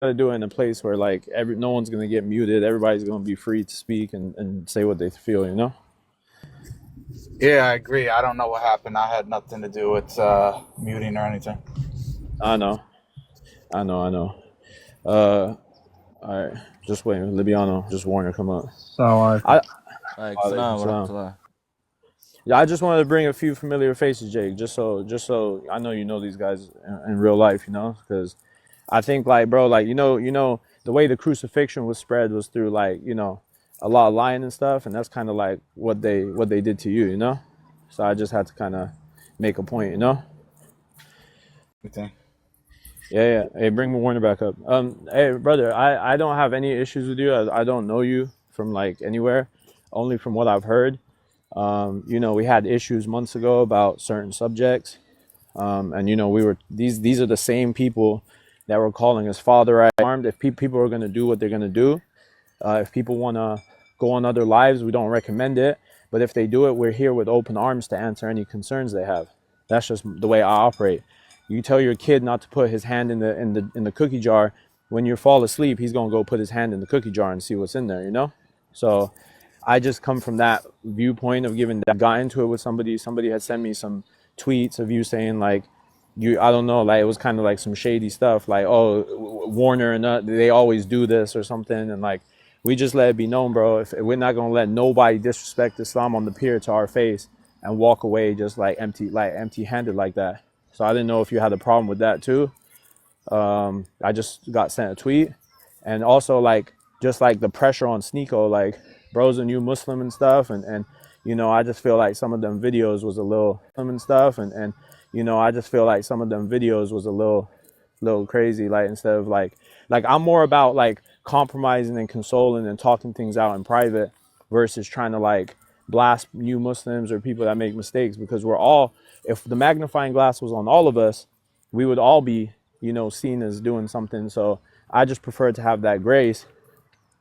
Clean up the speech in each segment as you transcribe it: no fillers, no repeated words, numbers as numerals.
gotta do it in a place where like no one's gonna get muted. Everybody's gonna be free to speak and say what they feel. You know. Yeah, I agree. I don't know what happened. I had nothing to do with muting or anything. I know. I know. I know. Uh, all right. Just waiting. Libiano, just Warner, come up. So I. Like, salam Salam. warahmatullah. Yeah, I just wanted to bring a few familiar faces, Jake, just so I know you know these guys in real life, you know, because I think like, bro, like you know, the way the crucifixion was spread was through like, you know, a lot of lying and stuff, and that's kind of like what they did to you, you know. So I just had to kind of make a point, you know. Anything. Yeah, yeah. Hey, bring Warner back up. Hey, brother, I don't have any issues with you. I don't know you from like anywhere, only from what I've heard. You know, we had issues months ago about certain subjects, and you know, we were these are the same people that were calling us father armed. If people are going to do what they're going to do, if people want to go on other lives, we don't recommend it. But if they do it, we're here with open arms to answer any concerns they have. That's just the way I operate. You tell your kid not to put his hand in the cookie jar. When you fall asleep, he's gonna go put his hand in the cookie jar and see what's in there. You know, so I just come from that viewpoint of giving that. Got into it with somebody. Somebody had sent me some tweets of you saying like, I don't know, like it was kind of like some shady stuff, like, oh, Warner and they always do this or something, and like we just let it be known, bro. If we're not gonna let nobody disrespect Islam on the pier to our face and walk away just like empty-handed like that. So I didn't know if you had a problem with that too. I just got sent a tweet, and also like just like the pressure on Sneeko, like bro's a new Muslim and stuff, and you know, I just feel like some of them videos was a little and stuff, and you know, I just feel like some of them videos was a little crazy. Like instead of like I'm more about like compromising and consoling and talking things out in private versus trying to like blast new Muslims or people that make mistakes, because we're all, if the magnifying glass was on all of us, we would all be, you know, seen as doing something. So I just prefer to have that grace.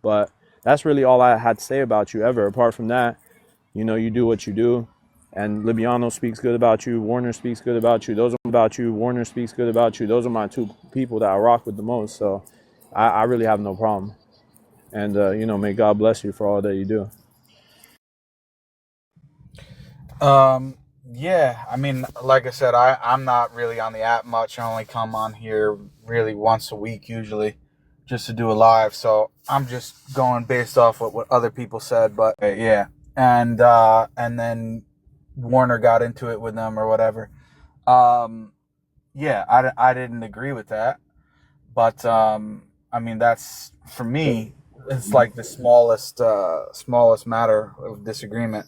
But that's really all I had to say about you ever. Apart from that, you know, you do what you do. And Libiano speaks good about you. Warner speaks good about you. Those are about you. Warner speaks good about you. Those are my two people that I rock with the most. So I really have no problem. And, you know, may God bless you for all that you do. Yeah, I mean, like I said, I'm not really on the app much. I only come on here really once a week usually just to do a live. So I'm just going based off what other people said. But yeah, and then Warner got into it with them or whatever. Yeah, I didn't agree with that. But I mean, that's, for me, it's like the smallest matter of disagreement.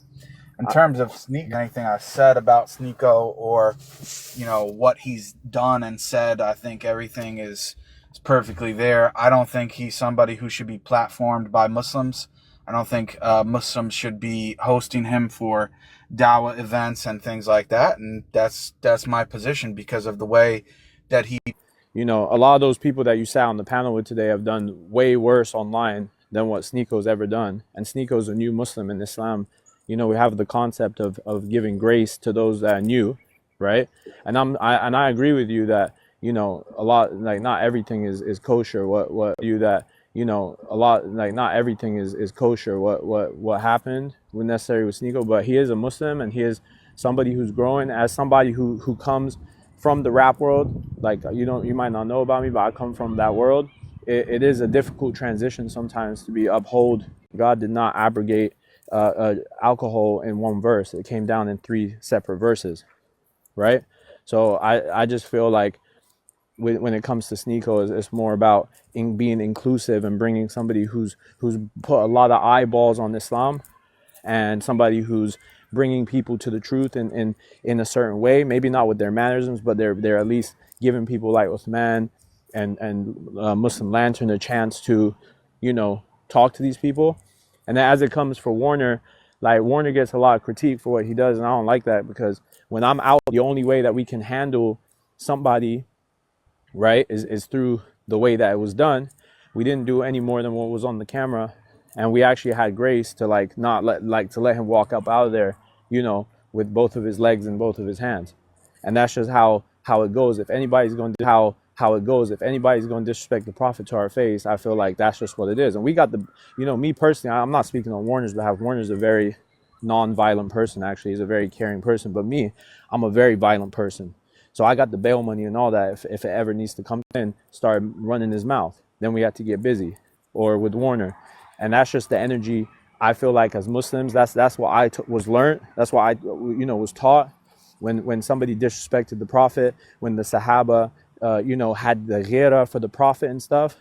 In terms of anything I said about Sneeko or, you know, what he's done and said, I think everything is perfectly there. I don't think he's somebody who should be platformed by Muslims. I don't think Muslims should be hosting him for dawah events and things like that. And that's my position because of the way that he... You know, a lot of those people that you sat on the panel with today have done way worse online than what Sneeko's ever done. And Sneeko's a new Muslim in Islam. You know, we have the concept of giving grace to those that are new, right? And I agree with you that, you know, a lot, like not everything is kosher. Not everything is kosher. What happened was necessary with Sneeko, but he is a Muslim and he is somebody who's growing as somebody who comes from the rap world. Like, you might not know about me, but I come from that world. It is a difficult transition sometimes to be uphold. God did not abrogate alcohol in one verse. It came down in 3 separate verses, right? So I just feel like when it comes to Sneeko, it's more about being inclusive and bringing somebody who's put a lot of eyeballs on Islam, and somebody who's bringing people to the truth in a certain way, maybe not with their mannerisms, but they're at least giving people like Uthman and Muslim Lantern a chance to, you know, talk to these people. And then as it comes for Warner, like Warner gets a lot of critique for what he does, and I don't like that, because when I'm out, the only way that we can handle somebody, right, is through the way that it was done. We didn't do any more than what was on the camera, and we actually had grace to to let him walk up out of there, you know, with both of his legs and both of his hands. And that's just how it goes. If anybody's going to do how it goes. If anybody's going to disrespect the prophet to our face, I feel like that's just what it is. And we got the, me personally, I'm not speaking on Warner's behalf. Warner's a very non-violent person, actually. He's a very caring person. But me, I'm a very violent person. So I got the bail money and all that. If it ever needs to come in, start running his mouth, then we have to get busy. Or with Warner. And that's just the energy I feel like as Muslims. That's what I was learned. That's what I was taught. When somebody disrespected the prophet, when the Sahaba had the ghira for the prophet and stuff,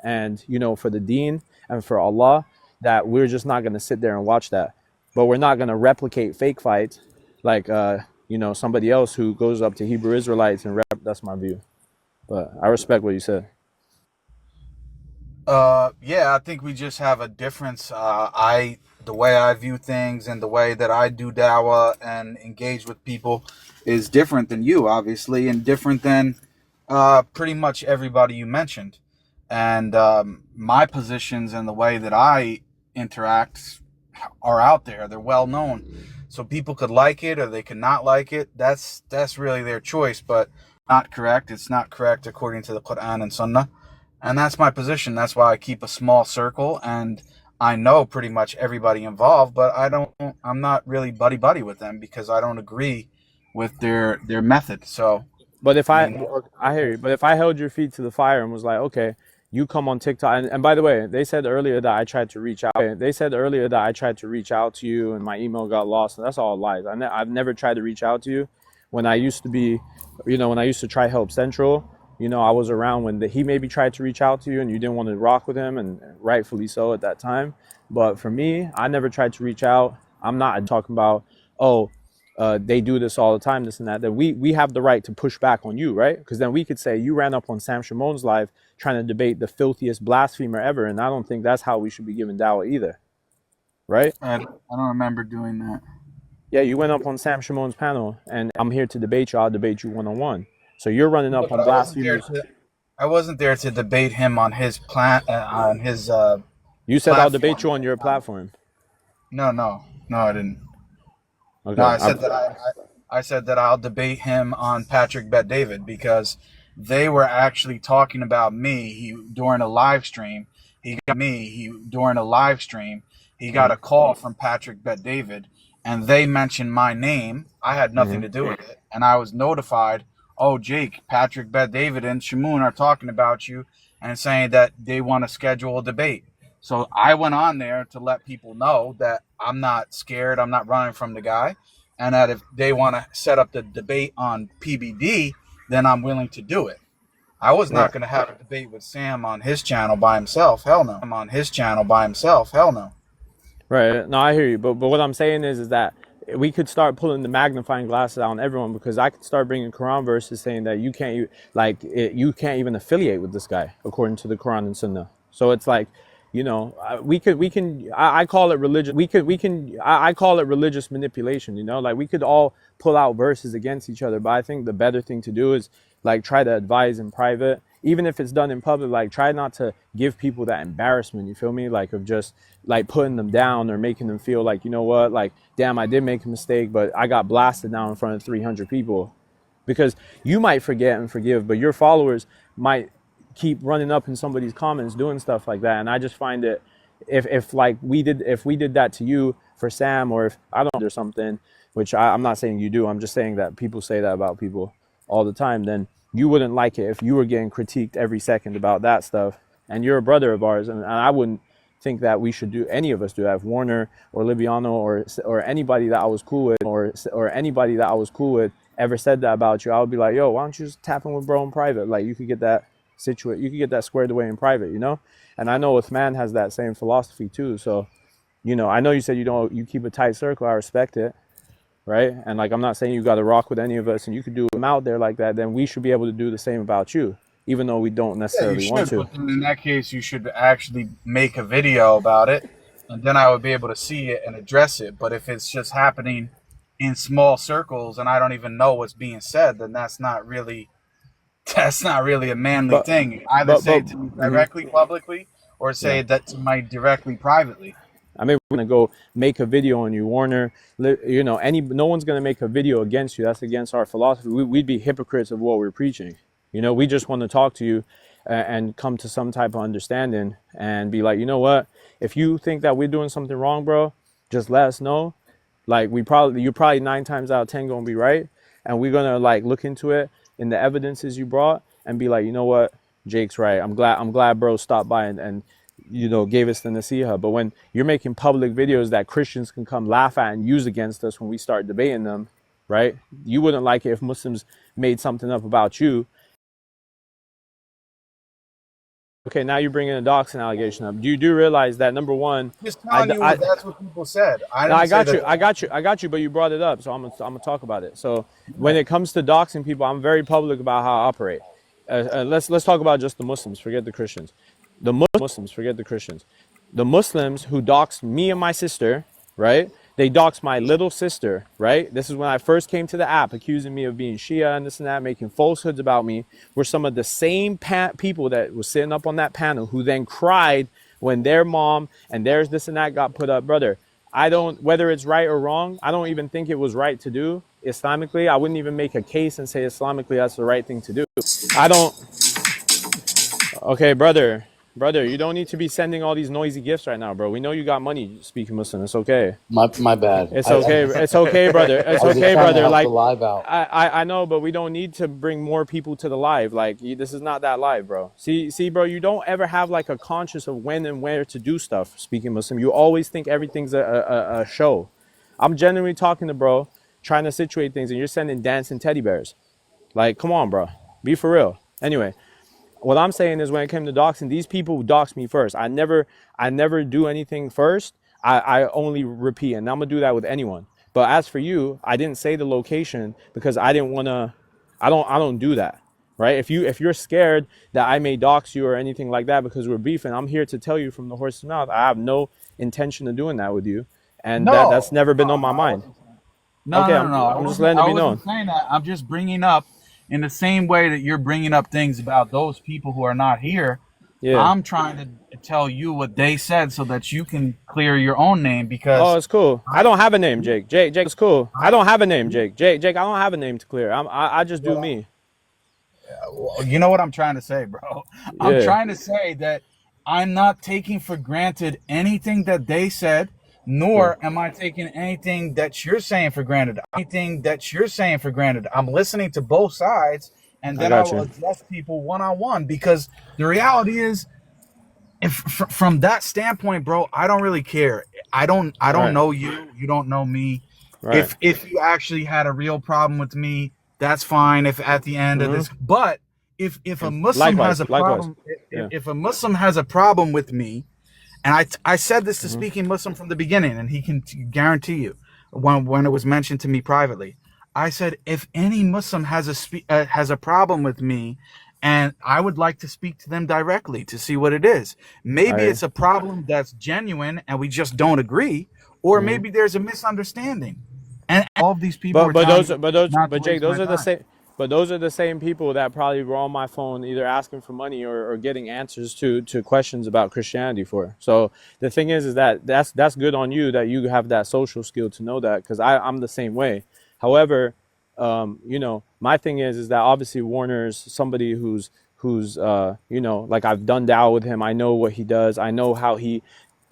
and for the deen and for Allah, that we're just not going to sit there and watch that. But we're not going to replicate fake fights like somebody else who goes up to Hebrew Israelites and rep. That's my view. But I respect what you said. Yeah, I think we just have a difference. The way I view things and the way that I do dawah and engage with people is different than you, obviously, and different than pretty much everybody you mentioned. And my positions and the way that I interact are out there. They're well known. So people could like it or they could not like it. That's really their choice, but not correct. It's not correct according to the Quran and Sunnah. And that's my position. That's why I keep a small circle, and I know pretty much everybody involved, but I'm not really buddy with them because I don't agree with their method. So, But if I mean, I hear you, but if I held your feet to the fire and was like, okay, you come on TikTok, and by the way, they said earlier that I tried to reach out. They said earlier that I tried to reach out to you and my email got lost, and that's all lies. I've never tried to reach out to you. When I used to be, when I used to try Help Central, I was around when he maybe tried to reach out to you and you didn't want to rock with him, and rightfully so at that time. But for me, I never tried to reach out. I'm not talking about, they do this all the time, this and that. That we have the right to push back on you, right? Because then we could say you ran up on Sam Shamon's live trying to debate the filthiest blasphemer ever, and I don't think that's how we should be giving dawah either, right? I don't remember doing that. Yeah, you went up on Sam Shamon's panel, and I'm here to debate you. I'll debate you one-on-one. So you're running up on blasphemers. I wasn't there to debate him on his plan. On his. You said I'll debate you on your platform. No, I didn't. Okay. No, I said that I'll debate him on Patrick Bet David because they were actually talking about me during a live stream. He got a call from Patrick Bet David, and they mentioned my name. I had nothing to do with it, and I was notified. Oh, Jake, Patrick Bet David and Shamoon are talking about you and saying that they want to schedule a debate. So I went on there to let people know that I'm not scared. I'm not running from the guy. And that if they want to set up the debate on PBD, then I'm willing to do it. I was not going to have a debate with Sam on his channel by himself. Hell no. I'm on his channel by himself. Hell no. Right. No, I hear you. But what I'm saying is that we could start pulling the magnifying glasses on everyone, because I could start bringing Quran verses saying that you can't even affiliate with this guy according to the Quran and Sunnah. So it's like, I call it religious. I call it religious manipulation. Like we could all pull out verses against each other, but I think the better thing to do is like try to advise in private, even if it's done in public. Like try not to give people that embarrassment. You feel me? Like of just like putting them down or making them feel like, like, damn, I did make a mistake, but I got blasted now in front of 300 people, because you might forget and forgive, but your followers might keep running up in somebody's comments doing stuff like that. And I just find it, if we did that to you for Sam, or if I don't, or something, which I'm not saying you do, I'm just saying that people say that about people all the time, then you wouldn't like it if you were getting critiqued every second about that stuff. And you're a brother of ours, and I wouldn't think that we should do, any of us do that. If Warner or Libiano or anybody that I was cool with or anybody that I was cool with ever said that about you, I would be like, yo, why don't you just tap in with bro in private? Like you could get that squared away in private, And I know Uthman has that same philosophy too. So, I know you said you keep a tight circle. I respect it, right? And like, I'm not saying you got to rock with any of us, and you could do them out there like that. Then we should be able to do the same about you, even though we don't necessarily want to. But in that case, you should actually make a video about it, and then I would be able to see it and address it. But if it's just happening in small circles and I don't even know what's being said, then that's not really a manly thing. Either say it to me directly publicly, or say that to me directly privately. I mean, we're gonna go make a video on you, Warner. No one's gonna make a video against you. That's against our philosophy. We'd be hypocrites of what we're preaching. We just want to talk to you and come to some type of understanding and be like, you know what? If you think that we're doing something wrong, bro, just let us know. Like you're probably 9 times out of 10 gonna be right, and we're gonna like look into it in the evidences you brought and be like, you know what, Jake's right. I'm glad bro stopped by and gave us the nasiha. But when you're making public videos that Christians can come laugh at and use against us when we start debating them, right? You wouldn't like it if Muslims made something up about you. Okay, now you're bringing a doxing allegation up. You do realize that, number one, Just telling you that's what people said. I got you, but you brought it up, so I'm gonna talk about it. So when it comes to doxing people, I'm very public about how I operate. Let's talk about just the Muslims. Forget the Christians. The Muslims, forget the Christians. The Muslims who doxed me and my sister, right? They doxed my little sister, right? This is when I first came to the app, accusing me of being Shia and this and that, making falsehoods about me. Were some of the same people that was sitting up on that panel who then cried when their mom and theirs this and that got put up. Brother, whether it's right or wrong, I don't even think it was right to do Islamically. I wouldn't even make a case and say Islamically that's the right thing to do. Okay, brother, you don't need to be sending all these noisy gifts right now, bro. We know you got money speaking Muslim. It's okay. My bad. It's okay. It's okay, brother. It's okay, brother. Like, live out. I know, but we don't need to bring more people to the live. Like, this is not that live, bro. See, bro, you don't ever have like a conscious of when and where to do stuff speaking Muslim. You always think everything's a show. I'm genuinely talking to bro, trying to situate things, and you're sending dancing teddy bears. Like, come on, bro. Be for real. Anyway. What I'm saying is when it came to doxing, these people doxed me first. I never do anything first. I only repeat, and I'm gonna do that with anyone. But as for you, I didn't say the location because I didn't wanna. I don't do that, right? If you're scared that I may dox you or anything like that because we're beefing, I'm here to tell you from the horse's mouth, I have no intention of doing that with you, and that's never been on my mind. No. I'm just letting it be known. I wasn't saying that. I'm just bringing up. In the same way that you're bringing up things about those people who are not here, I'm trying to tell you what they said so that you can clear your own name because... it's cool. I don't have a name, Jake. Jake, it's cool. I don't have a name, Jake. Jake, I don't have a name to clear. I just do me. Well, you know what I'm trying to say, bro? I'm trying to say that I'm not taking for granted anything that they said, nor am I taking anything that you're saying for granted. I'm listening to both sides, and then I will address people one-on-one because the reality is, from that standpoint, bro, I don't really care. I don't know you. You don't know me. Right. If you actually had a real problem with me, that's fine. If at the end of this, but if a Muslim has a problem, if a Muslim has a problem with me. And I said this to Speaking Muslim from the beginning, and he can guarantee you when it was mentioned to me privately. I said, if any Muslim has a problem with me, and I would like to speak to them directly to see what it is. Maybe it's a problem that's genuine and we just don't agree, or maybe there's a misunderstanding. And all of these people. But Jake, those are the same. But those are the same people that probably were on my phone either asking for money or getting answers to questions about Christianity for. So the thing is that's good on you that you have that social skill to know that, because I'm the same way. However, my thing is that obviously Warner's somebody who's like I've done dawah with him. I know what he does. I know how he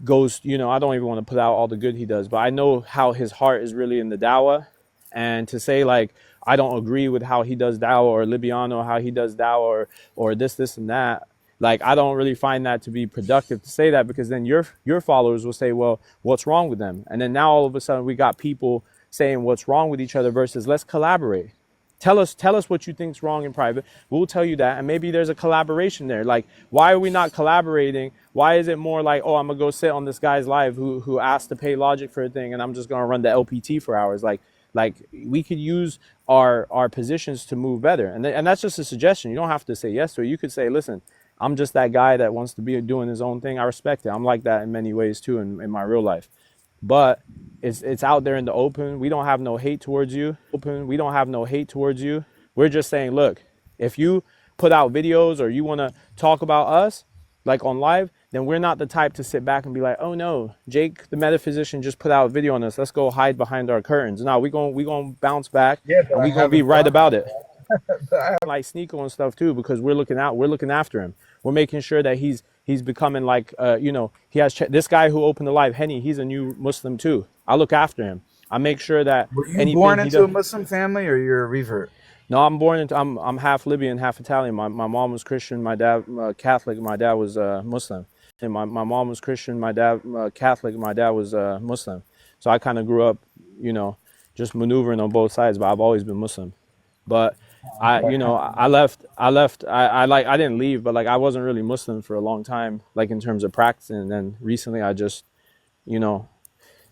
goes. I don't even want to put out all the good he does, but I know how his heart is really in the dawah. And to say like I don't agree with how he does dawah, or Libiano, how he does dawah, or this and that. Like, I don't really find that to be productive to say that, because then your followers will say, well, what's wrong with them? And then now all of a sudden we got people saying what's wrong with each other versus let's collaborate. Tell us what you think's wrong in private. We'll tell you that. And maybe there's a collaboration there. Like, why are we not collaborating? Why is it more like, oh, I'm going to go sit on this guy's live who asked to pay Logic for a thing, and I'm just going to run the LPT for hours? Like we could use our positions to move better. And that's just a suggestion. You don't have to say yes to it. You could say, listen, I'm just that guy that wants to be doing his own thing. I respect it. I'm like that in many ways too in my real life. But it's out there in the open. We don't have no hate towards you. We're just saying, look, if you put out videos or you want to talk about us, like on live, then we're not the type to sit back and be like, oh no, Jake, the metaphysician, just put out a video on us. Let's go hide behind our curtains. No, we gonna bounce back, and we're gonna be right about it. like Sneeko and stuff too, because we're looking after him. We're making sure that he's becoming like he has this guy who opened the live, Henny. He's a new Muslim too. I look after him. I make sure that Were you anything born he into does. a Muslim family, or you're a revert? No, I'm half Libyan, half Italian. My mom was Christian, my dad Catholic, my dad was Muslim. And my mom was Christian, my dad Catholic, my dad was Muslim. So I kind of grew up, just maneuvering on both sides, but I've always been Muslim. But I left. I didn't leave, but like I wasn't really Muslim for a long time, like in terms of practicing. And then recently, I just, you know,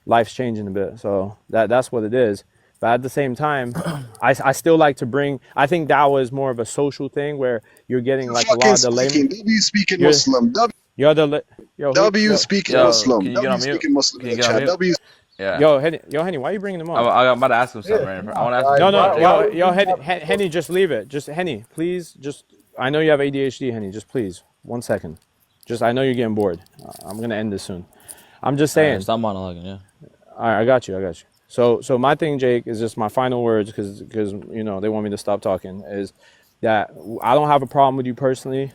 life's changing a bit, so that's what it is. But at the same time, I still like to bring. I think that was more of a social thing where you're getting like a lot Fucking of the layman. speaking. W speaking You're Muslim. you're the yo who W yo speaking Yo, Muslim. can you get W on mute? speaking Muslim Can in you the get on chat. mute? W. Yeah. Henny, why are you bringing them up? I'm about to ask him something, Yeah, right? I want to ask him No, something. no, Jake. Henny, just leave it. Just Henny, please. Just I know you have ADHD, Henny. Just please, 1 second. Just I know you're getting bored. I'm gonna end this soon. I'm just All saying. right, stop monologuing, yeah. All right, I got you. So my thing, Jake, is just my final words because they want me to stop talking. Is that I don't have a problem with you personally,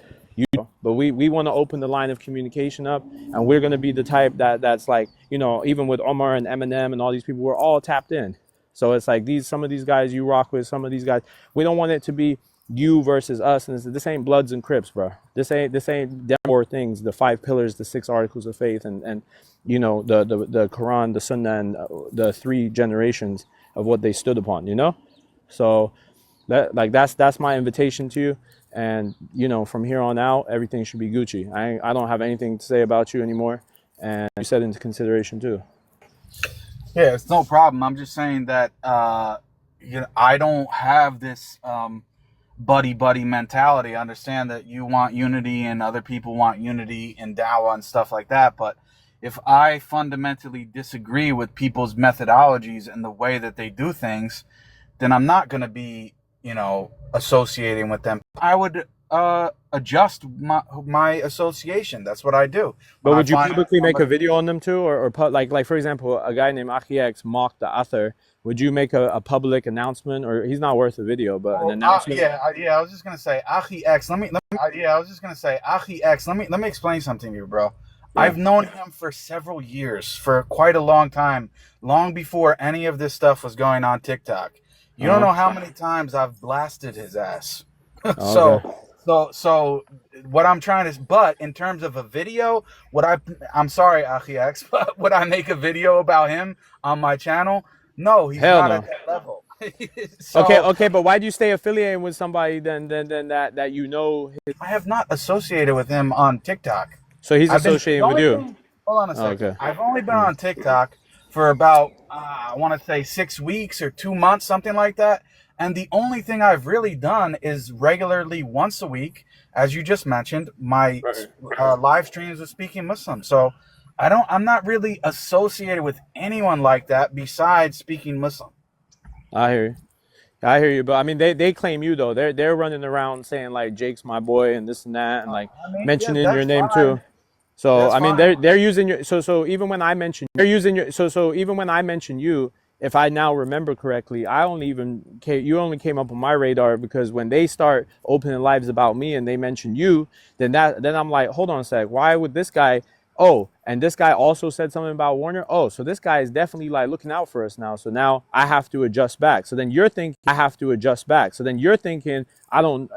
but we want to open the line of communication up, and we're gonna be the type that's like even with Omar and Eminem and all these people, we're all tapped in. So it's like some of these guys you rock with, some of these guys we don't want it to be you versus us, and this ain't Bloods and Crips, bro. This ain't them four things, the 5 pillars, the 6 articles of faith, and the Quran, the Sunnah, and the 3 generations of what they stood upon. So that's my invitation to you, and from here on out, everything should be Gucci. I don't have anything to say about you anymore, and you said into consideration too. Yeah, it's no problem. I'm just saying that I don't have this buddy mentality. I understand that you want unity and other people want unity in dawah and stuff like that, but if I fundamentally disagree with people's methodologies and the way that they do things, then I'm not going to be associating with them. I would adjust my association. That's what I do. But would you publicly make a video on them too, or like for example, a guy named Achiex mocked the author? Would you make a public announcement, or he's not worth a video, but an announcement? I was just gonna say Achiex. Let me explain something to you, bro. Yeah. I've known him for several years, for quite a long time, long before any of this stuff was going on TikTok. You don't know how many times I've blasted his ass. So what I'm trying to, but in terms of a video, I'm sorry, Achiex, but would I make a video about him on my channel? No, he's not at that level. Okay, but why do you stay affiliated with somebody then that I have not associated with him on TikTok. So he's associated with you. Hold on a second. Okay. I've only been on TikTok for about I want to say 6 weeks or 2 months, something like that. And the only thing I've really done is regularly once a week, as you just mentioned, my live streams of Speaking Muslim. So I'm not really associated with anyone like that besides Speaking Muslim. I hear you, but I mean they claim you though. They're running around saying like Jake's my boy and this and that, and like mentioning your name too. So I mean they're using your so even when I mention you, if I now remember correctly, you only came up on my radar because when they start opening lives about me and they mention you, then I'm like, hold on a sec, why would this guy? Oh, and this guy also said something about Warner. Oh, so this guy is definitely like looking out for us now. So now I have to adjust back. So then you're thinking I don't,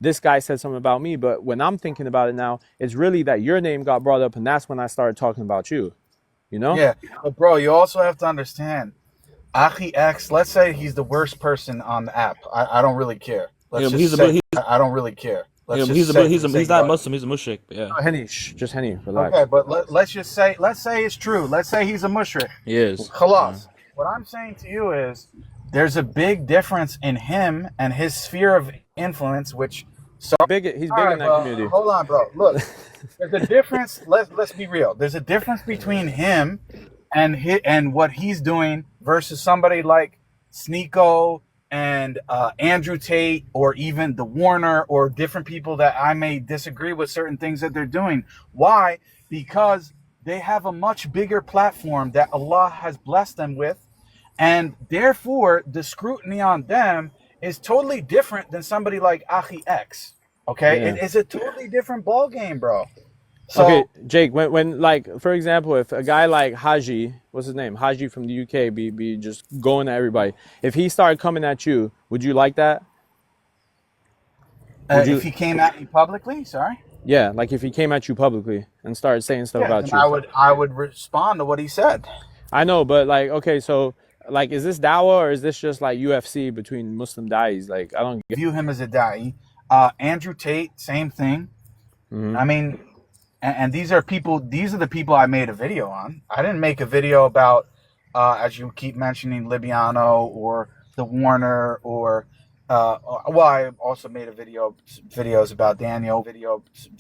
this guy said something about me. But when I'm thinking about it now, it's really that your name got brought up, and that's when I started talking about you. Yeah, but bro, you also have to understand, Achiex, let's say he's the worst person on the app. I don't really care. I don't really care. He's not Muslim. He's a mushrik. Yeah. Henny, just Henny, relax. Okay, but let's say it's true. Let's say he's a mushrik. He is. Khalas. What I'm saying to you is, there's a big difference in him and his sphere of influence, which. He's big in that community. Hold on, bro. Look, there's a difference. Let's be real. There's a difference between him and what he's doing versus somebody like Sneeko and Andrew Tate, or even the Warner, or different people that I may disagree with certain things that they're doing. Why? Because they have a much bigger platform that Allah has blessed them with, and therefore the scrutiny on them is totally different than somebody like Achi X. Okay, Yeah. it's a totally different ball game, bro. So Okay, Jake, when like for example, if a guy like Haji, what's his name, Haji from the UK, be just going at everybody, if he started coming at you, would you like that? Would you? if he came at me publicly, sorry, Yeah, like if he came at you publicly and started saying stuff yeah, about then you. I would respond to what he said. I know, but like, okay, so like, is this dawah or is this just like UFC between Muslim dais? Like, I don't get. View him as a da'i. Andrew Tate, same thing. Mhm. I mean, and these are people. These are the people I made a video on. I didn't make a video about, as you keep mentioning, Libiano or the Warner or. Well, I also made videos about Daniel,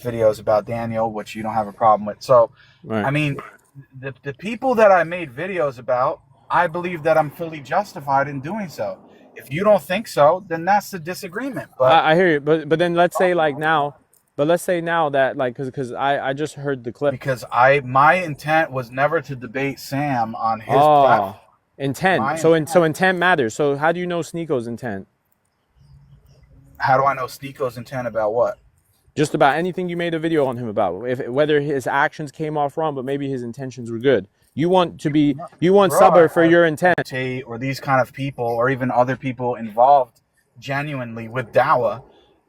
videos about Daniel, which you don't have a problem with. So, Right. I mean, the people that I made videos about, I believe that I'm fully justified in doing so. If you don't think so, then that's the disagreement. But I hear you, but then let's say like now, but let's say now that like because I just heard the clip. because my intent was never to debate Sam on his platform. Oh, intent. My So intent. intent matters. So how do you know Sneako's intent? How do I know Stiko's intent about what? Just about anything you made a video on him about, if whether his actions came off wrong, but maybe his intentions were good. You want Bro, Sabr for your intent. Tate or these kind of people or even other people involved genuinely with Dawa,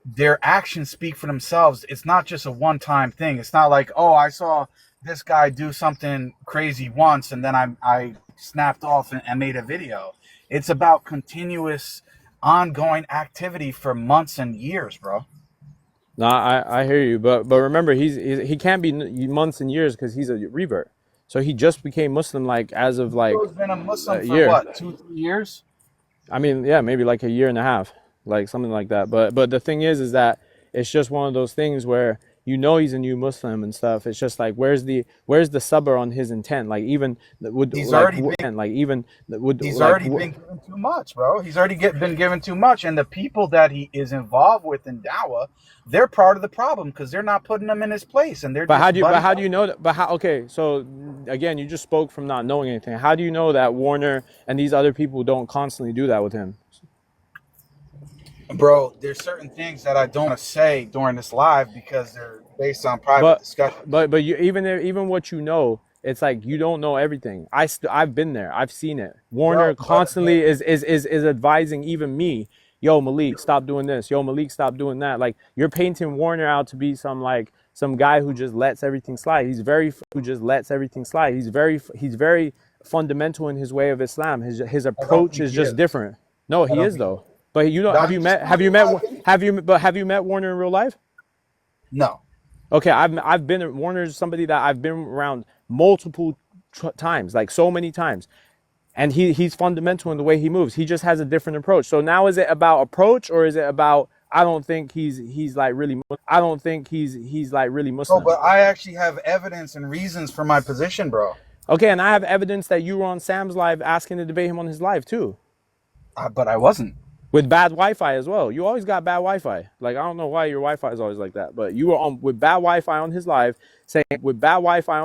their actions speak for themselves. It's not just a one-time thing. It's not like, oh, I saw this guy do something crazy once and then I snapped off and made a video. It's about continuous ongoing activity for months and years, bro. No, I hear you, but remember he can't be months and years because he's a revert. So he just became Muslim like as of like He's been a Muslim a for year. what, 2-3 years? I mean, yeah, maybe like a year and a half, like something like that. But the thing is that it's just one of those things where you know he's a new Muslim and stuff. It's just like where's the sabr on his intent? Like even would He's like already he's already been given too much, bro. He's already been given too much, and the people that he is involved with in Dawa, they're part of the problem because they're not putting him in his place, and they're. But just how do you know that? But how? Okay, so again, you just spoke from not knowing anything. How do you know that Warner and these other people don't constantly do that with him? Bro, there's certain things that I don't want to say during this live because they're based on private discussion. But you even what you know, it's like you don't know everything. I've been there. I've seen it. Warner constantly is advising even me. Yo, Maleek, stop doing this. Yo, Maleek, stop doing that. Like you're painting Warner out to be some guy who just lets everything slide. He's very fundamental in his way of Islam. His approach is just different. No, he is though. But you know, have you met Warner in real life? No. Okay, I've been Warner's somebody that I've been around multiple times, like so many times. And he's fundamental in the way he moves. He just has a different approach. So now is it about approach or is it about I don't think he's like really Muslim. No, but I actually have evidence and reasons for my position, bro. Okay, and I have evidence that you were on Sam's live asking to debate him on his live too. But I wasn't. With bad Wi-Fi as well. You always got bad Wi-Fi. Like I don't know why your Wi-Fi is always like that, but you were on with bad Wi-Fi on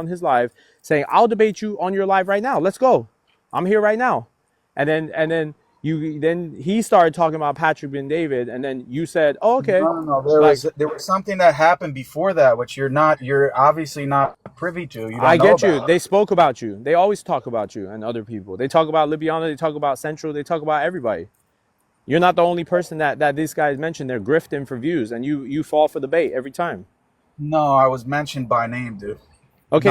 his live, saying I'll debate you on your live right now. Let's go. I'm here right now. And then he started talking about Patrick bin David, and then you said, "Oh, okay." No. There was something that happened before that, which you're obviously not privy to. You don't I get know you. about. They spoke about you. They always talk about you and other people. They talk about Libiana. They talk about Central. They talk about everybody. You're not the only person that these guys mentioned. They're grifting for views, and you fall for the bait every time. No, I was mentioned by name, dude. Okay,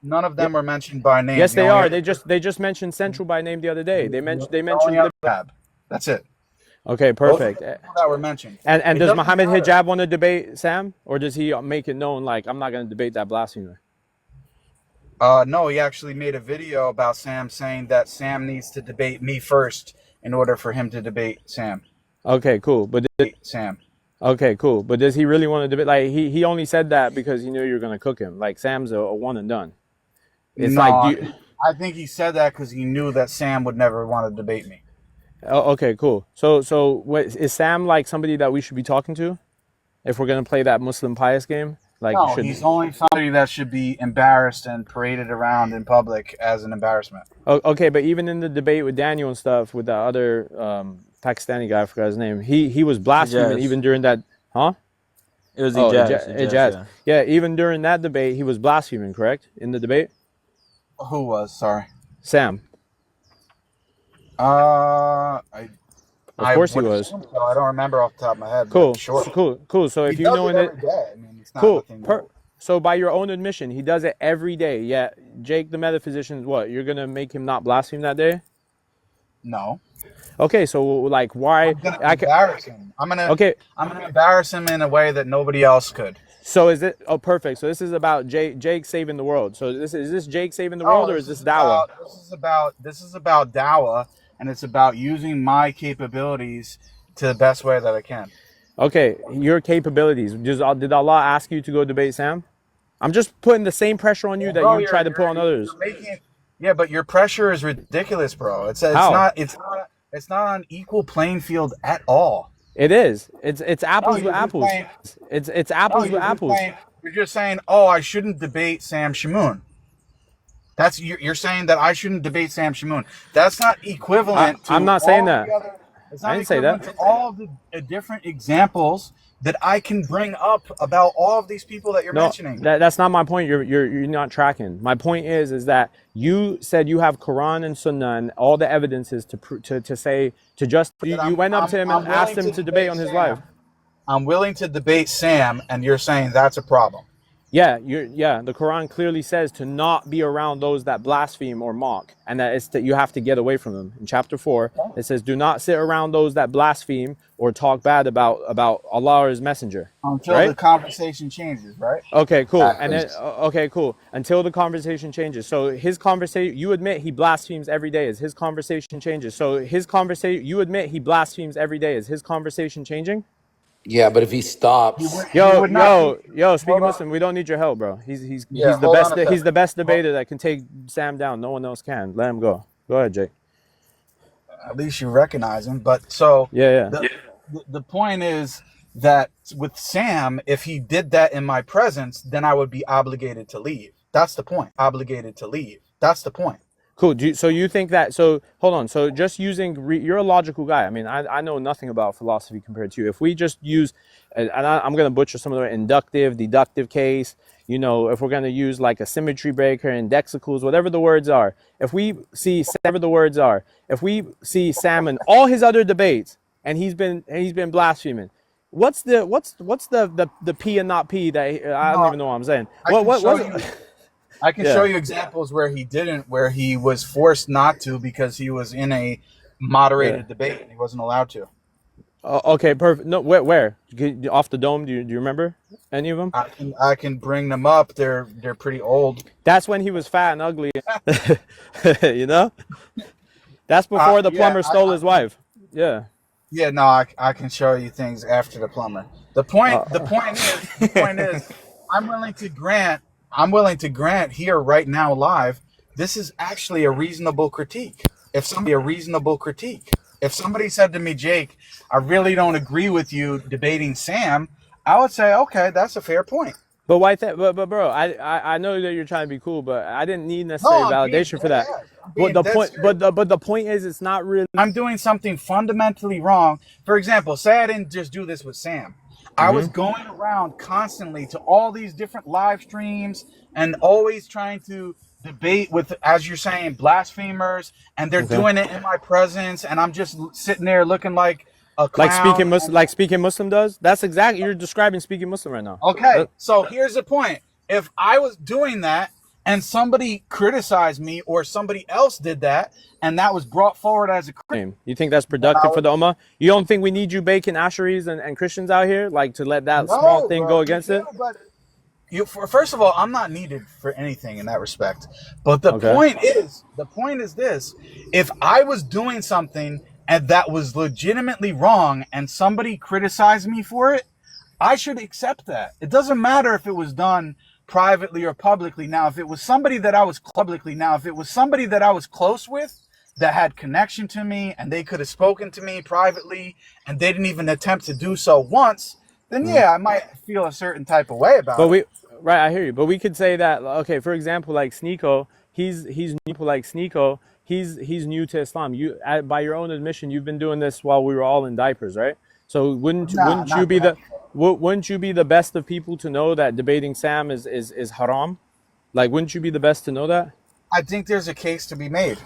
None of them were mentioned by name. Yes, they are. They just mentioned Central by name the other day. They mentioned Hijab. That's it. Okay, perfect. Those that were mentioned. And does Muhammad Hijab want to debate Sam, or does he make it known like I'm not going to debate that blasphemer? No, he actually made a video about Sam saying that Sam needs to debate me first in order for him to debate Sam. Okay, cool. But Okay, cool. But does he really want to debate? Like he only said that because he knew you were going to cook him. Like Sam's a one and done. It's I think he said that because he knew that Sam would never want to debate me. Oh, okay, cool. So what, is Sam like somebody that we should be talking to if we're going to play that Muslim pious game? Like you No, should. he's only somebody that should be embarrassed and paraded around in public as an embarrassment. Okay, but even in the debate with Daniel and stuff, with the other Pakistani guy, I forgot his name. He was blaspheming Ijaz. even during that. Huh? It was Oh, Ijaz. Ijaz. Yeah, even during that debate, he was blaspheming. Correct in the debate. Who was? Sorry. Sam. Of course he was. So. I don't remember off the top of my head. Cool. Sure. Cool. So if He you does know it in it, every day. I mean, it's not cool. nothing new. So by your own admission, he does it every day. Yeah, Jake, the metaphysician, what? You're gonna make him not blaspheme that day? No. Okay, so like, why? I'm gonna embarrass him. I'm gonna embarrass him in a way that nobody else could. So is it? Oh, perfect. So this is about Jake saving the world. So is this Jake saving the world, or is this Dawah? This is about Dawah, and it's about using my capabilities to the best way that I can. Okay, your capabilities. Did Allah ask you to go debate Sam? I'm just putting the same pressure on you that you try to put on others. Yeah, but your pressure is ridiculous, bro. It's not on equal playing field at all. It is. It's apples with apples. It's apples with apples. You're just saying, oh, I shouldn't debate Sam Shamoon. You're saying that I shouldn't debate Sam Shamoon. That's not equivalent to I'm not saying that. It's not I didn't say that. To all the different examples that I can bring up about all of these people that you're mentioning. That's not my point. You're not tracking. My point is that you said you have Quran and Sunnah and all the evidences to say to just you went up to him and asked him to debate on his live. I'm willing to debate Sam, and you're saying that's a problem. Yeah, the Quran clearly says to not be around those that blaspheme or mock, and that you have to get away from them. In chapter 4, it says, "Do not sit around those that blaspheme or talk bad about Allah or His Messenger." Until the conversation changes, right? Okay, cool. And then cool. Until the conversation changes. So his conversation, you admit he blasphemes every day. As his conversation changes, so his conversation, you admit he blasphemes every day. Is his conversation changing? Yeah, but if he stops, speaking Muslim, we don't need your help, bro. He's the best. He's the best debater that can take Sam down. No one else can. Let him go. Go ahead, Jake. At least you recognize him. But so the point is that with Sam, if he did that in my presence, then I would be obligated to leave. That's the point. Obligated to leave. That's the point. Cool. So you think that? So hold on. So just using, you're a logical guy. I mean, I know nothing about philosophy compared to you. If we just use, and I'm going to butcher some of the inductive, deductive case. You know, if we're going to use like a symmetry breaker, indexicals, whatever the words are. If we see Sam in all his other debates, and he's been blaspheming. What's the P and not P that I don't even know what I'm saying. I can show you examples where he didn't, where he was forced not to because he was in a moderated debate and he wasn't allowed to. Okay, perfect. No, where? Off the dome? Do you remember any of them? I can bring them up. They're pretty old. That's when he was fat and ugly. You know? That's before the plumber stole his wife. Yeah. Yeah, no, I can show you things after the plumber. The point is, I'm willing to grant here right now live, this is actually a reasonable critique. If somebody said to me, Jake, I really don't agree with you debating Sam, I would say, okay, that's a fair point. But why? But bro, I know that you're trying to be cool, but I didn't need necessary validation for that. But the point is, it's not really. I'm doing something fundamentally wrong. For example, say I didn't just do this with Sam. I was going around constantly to all these different live streams and always trying to debate with, as you're saying, blasphemers, and they're doing it in my presence, and I'm just sitting there looking like a clown. Like speaking Muslim does. That's exactly, you're describing speaking Muslim right now. Okay, so here's the point. If I was doing that and somebody criticized me or somebody else did that and that was brought forward as a crime, you think that's productive for the Ummah? You don't think we need you baking Asheris and Christians out here, like, to let that small thing go against it? But first of all, I'm not needed for anything in that respect. But the point is this: if I was doing something and that was legitimately wrong and somebody criticized me for it, I should accept that. It doesn't matter if it was done privately or publicly. Now, if it was somebody that I was close with, that had connection to me and they could have spoken to me privately and they didn't even attempt to do so once, then yeah, I might feel a certain type of way But about it. we, right, I hear you. But we could say that, okay, for example, like Sneeko, he's new. Like Sneeko, he's new to Islam. By your own admission, you've been doing this while we were all in diapers, right? So Nah, wouldn't you not be that. wouldn't you be the best of people to know that debating Sam is haram? Like, wouldn't you be the best to know that? I think there's a case to be made.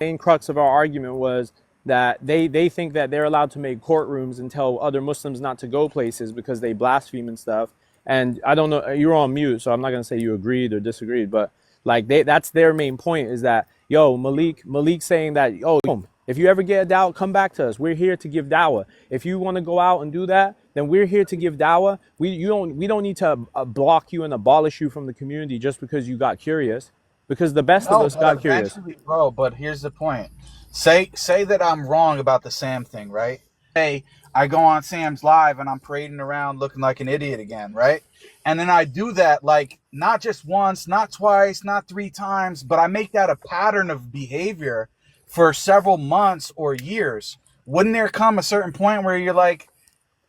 Main crux of our argument was that they think that they're allowed to make courtrooms and tell other Muslims not to go places because they blaspheme and stuff. And I don't know, you're on mute, so I'm not gonna say you agreed or disagreed, but like that's their main point is that Maleek saying that, oh, if you ever get a doubt, come back to us. We're here to give dawah. If you want to go out and do that, then we're here to give dawah. We don't need to block you and abolish you from the community just because you got curious, because the best of No, us but got curious. eventually, bro. But here's the point. Say that I'm wrong about the Sam thing, right? Hey, I go on Sam's live and I'm parading around looking like an idiot again, right? And then I do that like not just once, not twice, not 3 times, but I make that a pattern of behavior for several months or years. Wouldn't there come a certain point where you're like,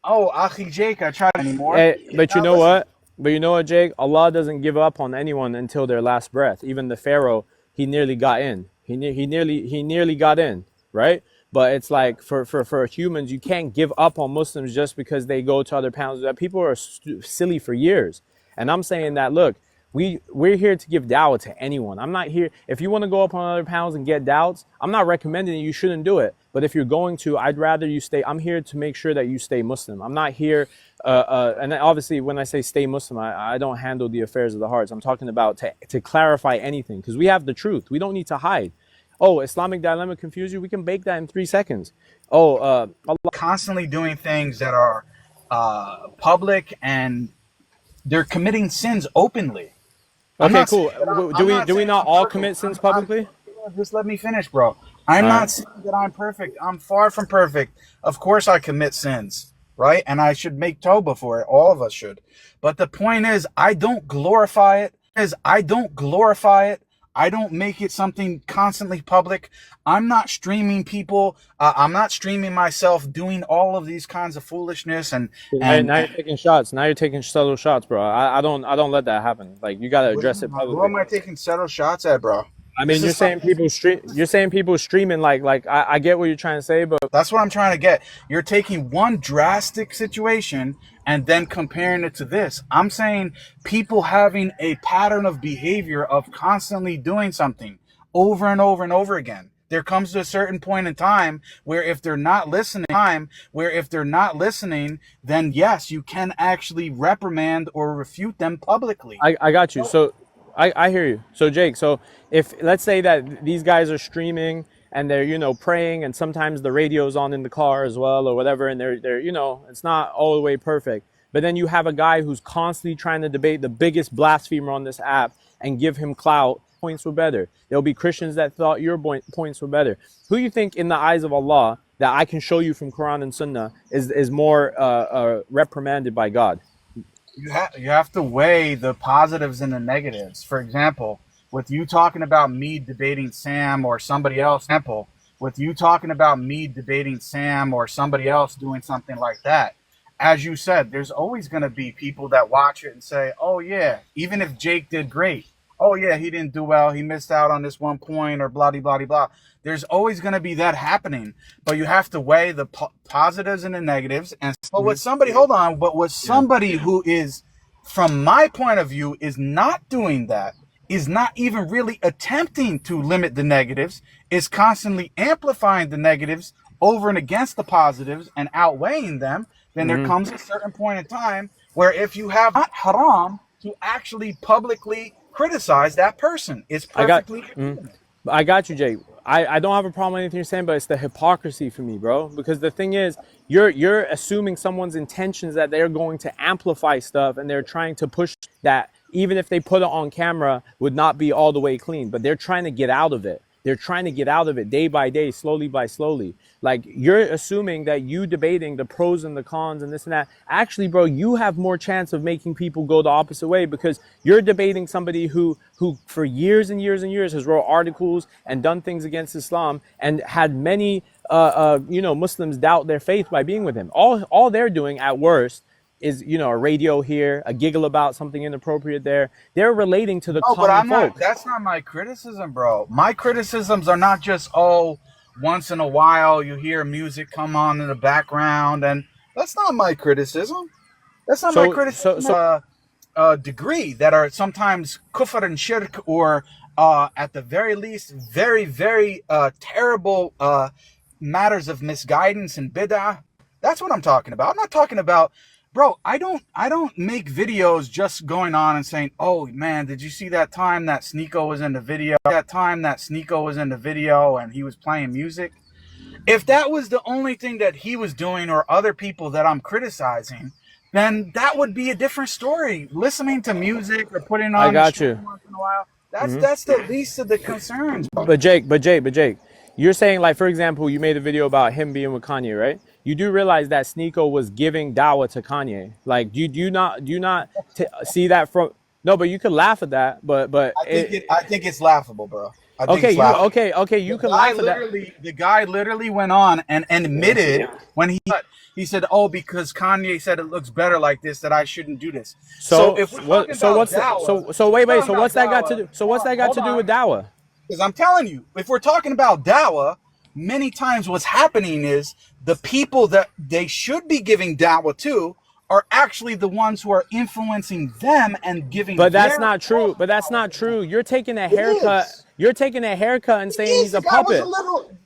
oh, Achi Jake, I tried anymore? But you know what? But you know what, Jake? Allah doesn't give up on anyone until their last breath. Even the Pharaoh, he nearly got in. He nearly got in, right? But it's like for humans, you can't give up on Muslims just because they go to other panels. That people are silly for years. And I'm saying that, look, we're here to give dawah to anyone. I'm not here. If you want to go up on other panels and get doubts, I'm not recommending you shouldn't do it. But if you're going to, I'd rather you stay. I'm here to make sure that you stay Muslim. I'm not here. And obviously, when I say stay Muslim, I don't handle the affairs of the hearts. I'm talking about to clarify anything, because we have the truth. We don't need to hide. Oh, Islamic dilemma confused you? We can bake that in 3 seconds. Oh, Allah. Constantly doing things that are public and they're committing sins openly. Okay, cool. Do we not all commit sins publicly? Just let me finish, bro. I'm not saying that I'm perfect. I'm far from perfect. Of course I commit sins, right? And I should make tawbah for it. All of us should. But the point is, I don't glorify it. I don't make it something constantly public. I'm not streaming people. I'm not streaming myself doing all of these kinds of foolishness and now you're taking shots. Now you're taking subtle shots, bro. I don't let that happen. Like, you gotta address it publicly. Who am I taking subtle shots at, bro? I mean, you're saying people streaming like I get what you're trying to say, but that's what I'm trying to get. You're taking one drastic situation and then comparing it to this. I'm saying people having a pattern of behavior of constantly doing something over and over and over again. There comes to a certain point in time where if they're not listening, then yes, you can actually reprimand or refute them publicly. I got you. So I hear you. So Jake, so if let's say that these guys are streaming and they're praying, and sometimes the radio's on in the car as well or whatever, and they're it's not all the way perfect. But then you have a guy who's constantly trying to debate the biggest blasphemer on this app and give him clout. Points were better. There'll be Christians that thought your points were better. Who you think in the eyes of Allah that I can show you from Quran and Sunnah is more reprimanded by God? You have to weigh the positives and the negatives. For example, with you talking about me debating Sam or somebody else, doing something like that, as you said, there's always going to be people that watch it and say, oh yeah, even if Jake did great, oh yeah, he didn't do well, he missed out on this one point, or blah, blah, blah, blah. There's always going to be that happening, but you have to weigh the positives and the negatives. And but with somebody, somebody who is, from my point of view, is not doing that, is not even really attempting to limit the negatives, is constantly amplifying the negatives over and against the positives and outweighing them, then there comes a certain point in time where if you have not haram to actually publicly criticize that person, it's perfectly I got you, Jake. I don't have a problem with anything you're saying, but it's the hypocrisy for me, bro. Because the thing is, you're assuming someone's intentions that they're going to amplify stuff, and they're trying to push that even if they put it on camera would not be all the way clean, but they're trying to get out of it. They're trying to get out of it day by day, slowly by slowly. Like, you're assuming that you debating the pros and the cons and this and that. Actually, bro, you have more chance of making people go the opposite way, because you're debating somebody who for years and years and years has wrote articles and done things against Islam and had many Muslims doubt their faith by being with him. All they're doing at worst, is, you know, a radio here, a giggle about something inappropriate there. They're relating to the No, but common I'm not. folk. That's not my criticism, bro. My criticisms are not just, oh, once in a while you hear music come on in the background, and that's not my criticism. That's not my criticism. Degree that are sometimes kufr and shirk, or at the very least, very, very terrible matters of misguidance and bid'ah. That's what I'm talking about. I'm not talking about, bro. I don't make videos just going on and saying, oh man, did you see that time that Sneeko was in the video? That time that Sneeko was in the video and he was playing music. If that was the only thing that he was doing, or other people that I'm criticizing, then that would be a different story. Listening to music or putting on I got you. once in a while, that's the least of the concerns. Bro. But Jake, you're saying, like, for example, you made a video about him being with Kanye, right? You do realize that Sneeko was giving dawah to Kanye. Like, do you not see that from? No, but you could laugh at that. But I think it's laughable, bro. Okay, you can laugh at that. The guy literally went on and admitted when he said, "Oh, because Kanye said it looks better like this, that I shouldn't do this." So if we're talking about dawah, wait. So what's that got to do? So what's that got to do with dawah? Because I'm telling you, if we're talking about dawah, many times what's happening is the people that they should be giving dawah to are actually the ones who are influencing them and giving. But that's not true. You're taking a haircut. You're taking a haircut and saying he's a puppet.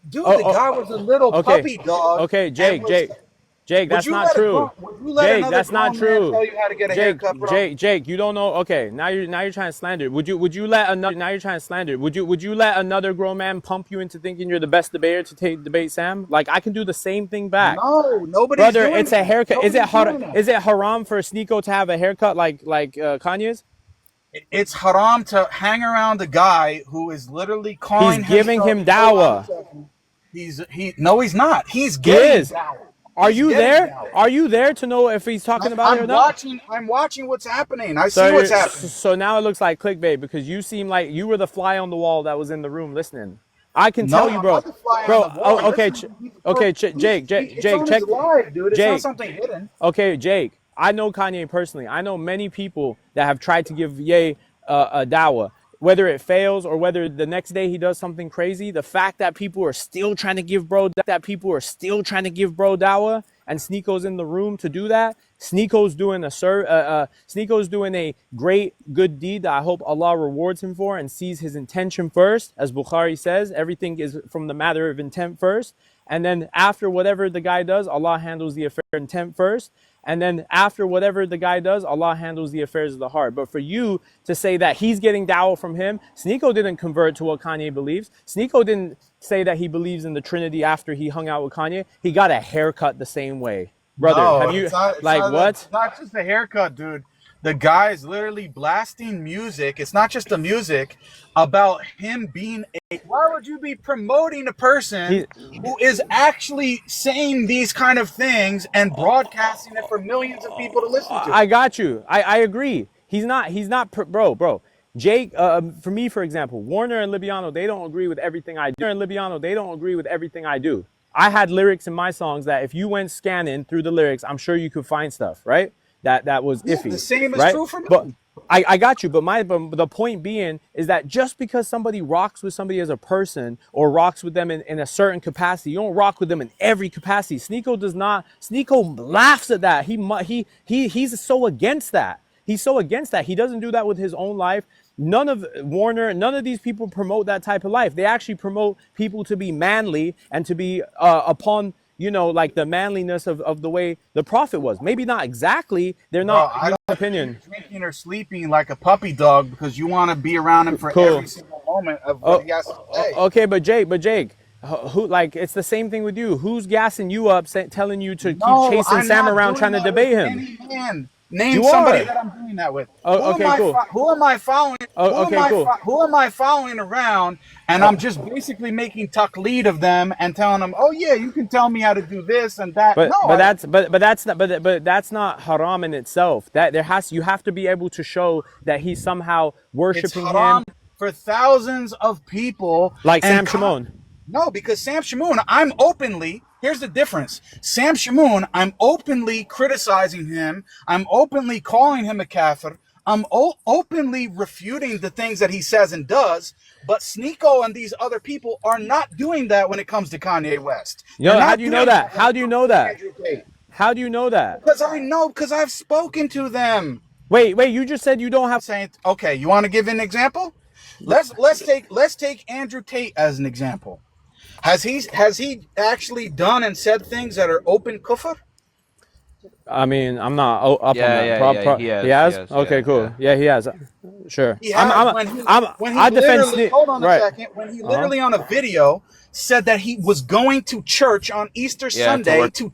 The guy was a little puppy dog. Okay, Jake, that's not true. Jake, that's not true. Tell you how to get a haircut, bro? Jake, you don't know. Okay, now you're trying to slander. Would you let another? Now you're trying to slander. Would you let another grown man pump you into thinking you're the best debater to debate Sam? Like, I can do the same thing back. No, nobody's brother. Doing it's a haircut. Nobody's Is it haram for Sneeko to have a haircut like Kanye's? It's haram to hang around a guy who is literally calling. He's giving him dawah. No, he's not. He's getting dawah. Are you there? Are you there to know if he's talking about it or not? I'm watching what's happening. I see what's happening. So now it looks like clickbait, because you seem like you were the fly on the wall that was in the room listening. I can tell you, bro. Okay, Jake, check. Live, dude. It's not something hidden. Okay, Jake. I know Kanye personally. I know many people that have tried to give Ye a dawah. Whether it fails or whether the next day he does something crazy, the fact that people are still trying to give bro dawah, and Sneeko's in the room to do that. Sneeko's doing a great good deed that I hope Allah rewards him for and sees his intention first. As Bukhari says, everything is from the matter of intent first. And then after whatever the guy does, Allah handles the affair of intent first. And then after whatever the guy does, Allah handles the affairs of the heart. But for you to say that he's getting dawah from him, Sneeko didn't convert to what Kanye believes. Sneeko didn't say that he believes in the Trinity after he hung out with Kanye. He got a haircut the same way. Brother, have you, what? It's not just a haircut, dude. The guy is literally blasting music. It's not just the music about him being a. Why would you be promoting a person who is actually saying these kind of things and broadcasting it for millions of people to listen to? I got you. I agree. He's not, bro. Jake, for me, for example, Warner and Libiano, they don't agree with everything I do. I had lyrics in my songs that if you went scanning through the lyrics, I'm sure you could find stuff, right? That was iffy. The same is right? true for me. But I got you. But the point being is that just because somebody rocks with somebody as a person or rocks with them in a certain capacity, you don't rock with them in every capacity. Sneeko does not. Sneeko laughs at that. He's so against that. He's so against that. He doesn't do that with his own life. None of Warner, none of these people promote that type of life. They actually promote people to be manly and to be upon, you know, like the manliness of the way the Prophet was. Maybe not exactly. They're not, in my opinion. Drinking or sleeping like a puppy dog because you want to be around him for every single moment of what he has to say. Okay, but Jake, who, like, it's the same thing with you. Who's gassing you up, telling you to keep chasing Sam around trying to debate him? Name somebody that I'm doing that with. Who am I following? Who am I following around? And I'm just basically making taqleed of them and telling them, oh yeah, you can tell me how to do this and that. But that's not haram in itself. That you have to be able to show that he's somehow worshiping him for thousands of people. Like Sam Shimon. No, because Sam Shamoun, I'm openly Here's the difference. Sam Shamoun, I'm openly criticizing him. I'm openly calling him a kafir. I'm openly refuting the things that he says and does. But Sneeko and these other people are not doing that when it comes to Kanye West. Yo, how do you know that? How do you know that? How do you know that? Because I know, because I've spoken to them. Wait, you just said you don't have. Saying, okay, you want to give an example? Let's take Andrew Tate as an example. Has he actually done and said things that are open kufr? I mean, I'm not up on that. He has. Okay, cool. Yeah, he has. Sure. He has. I defend. Hold on a second. When he literally on a video said that he was going to church on Easter Sunday, to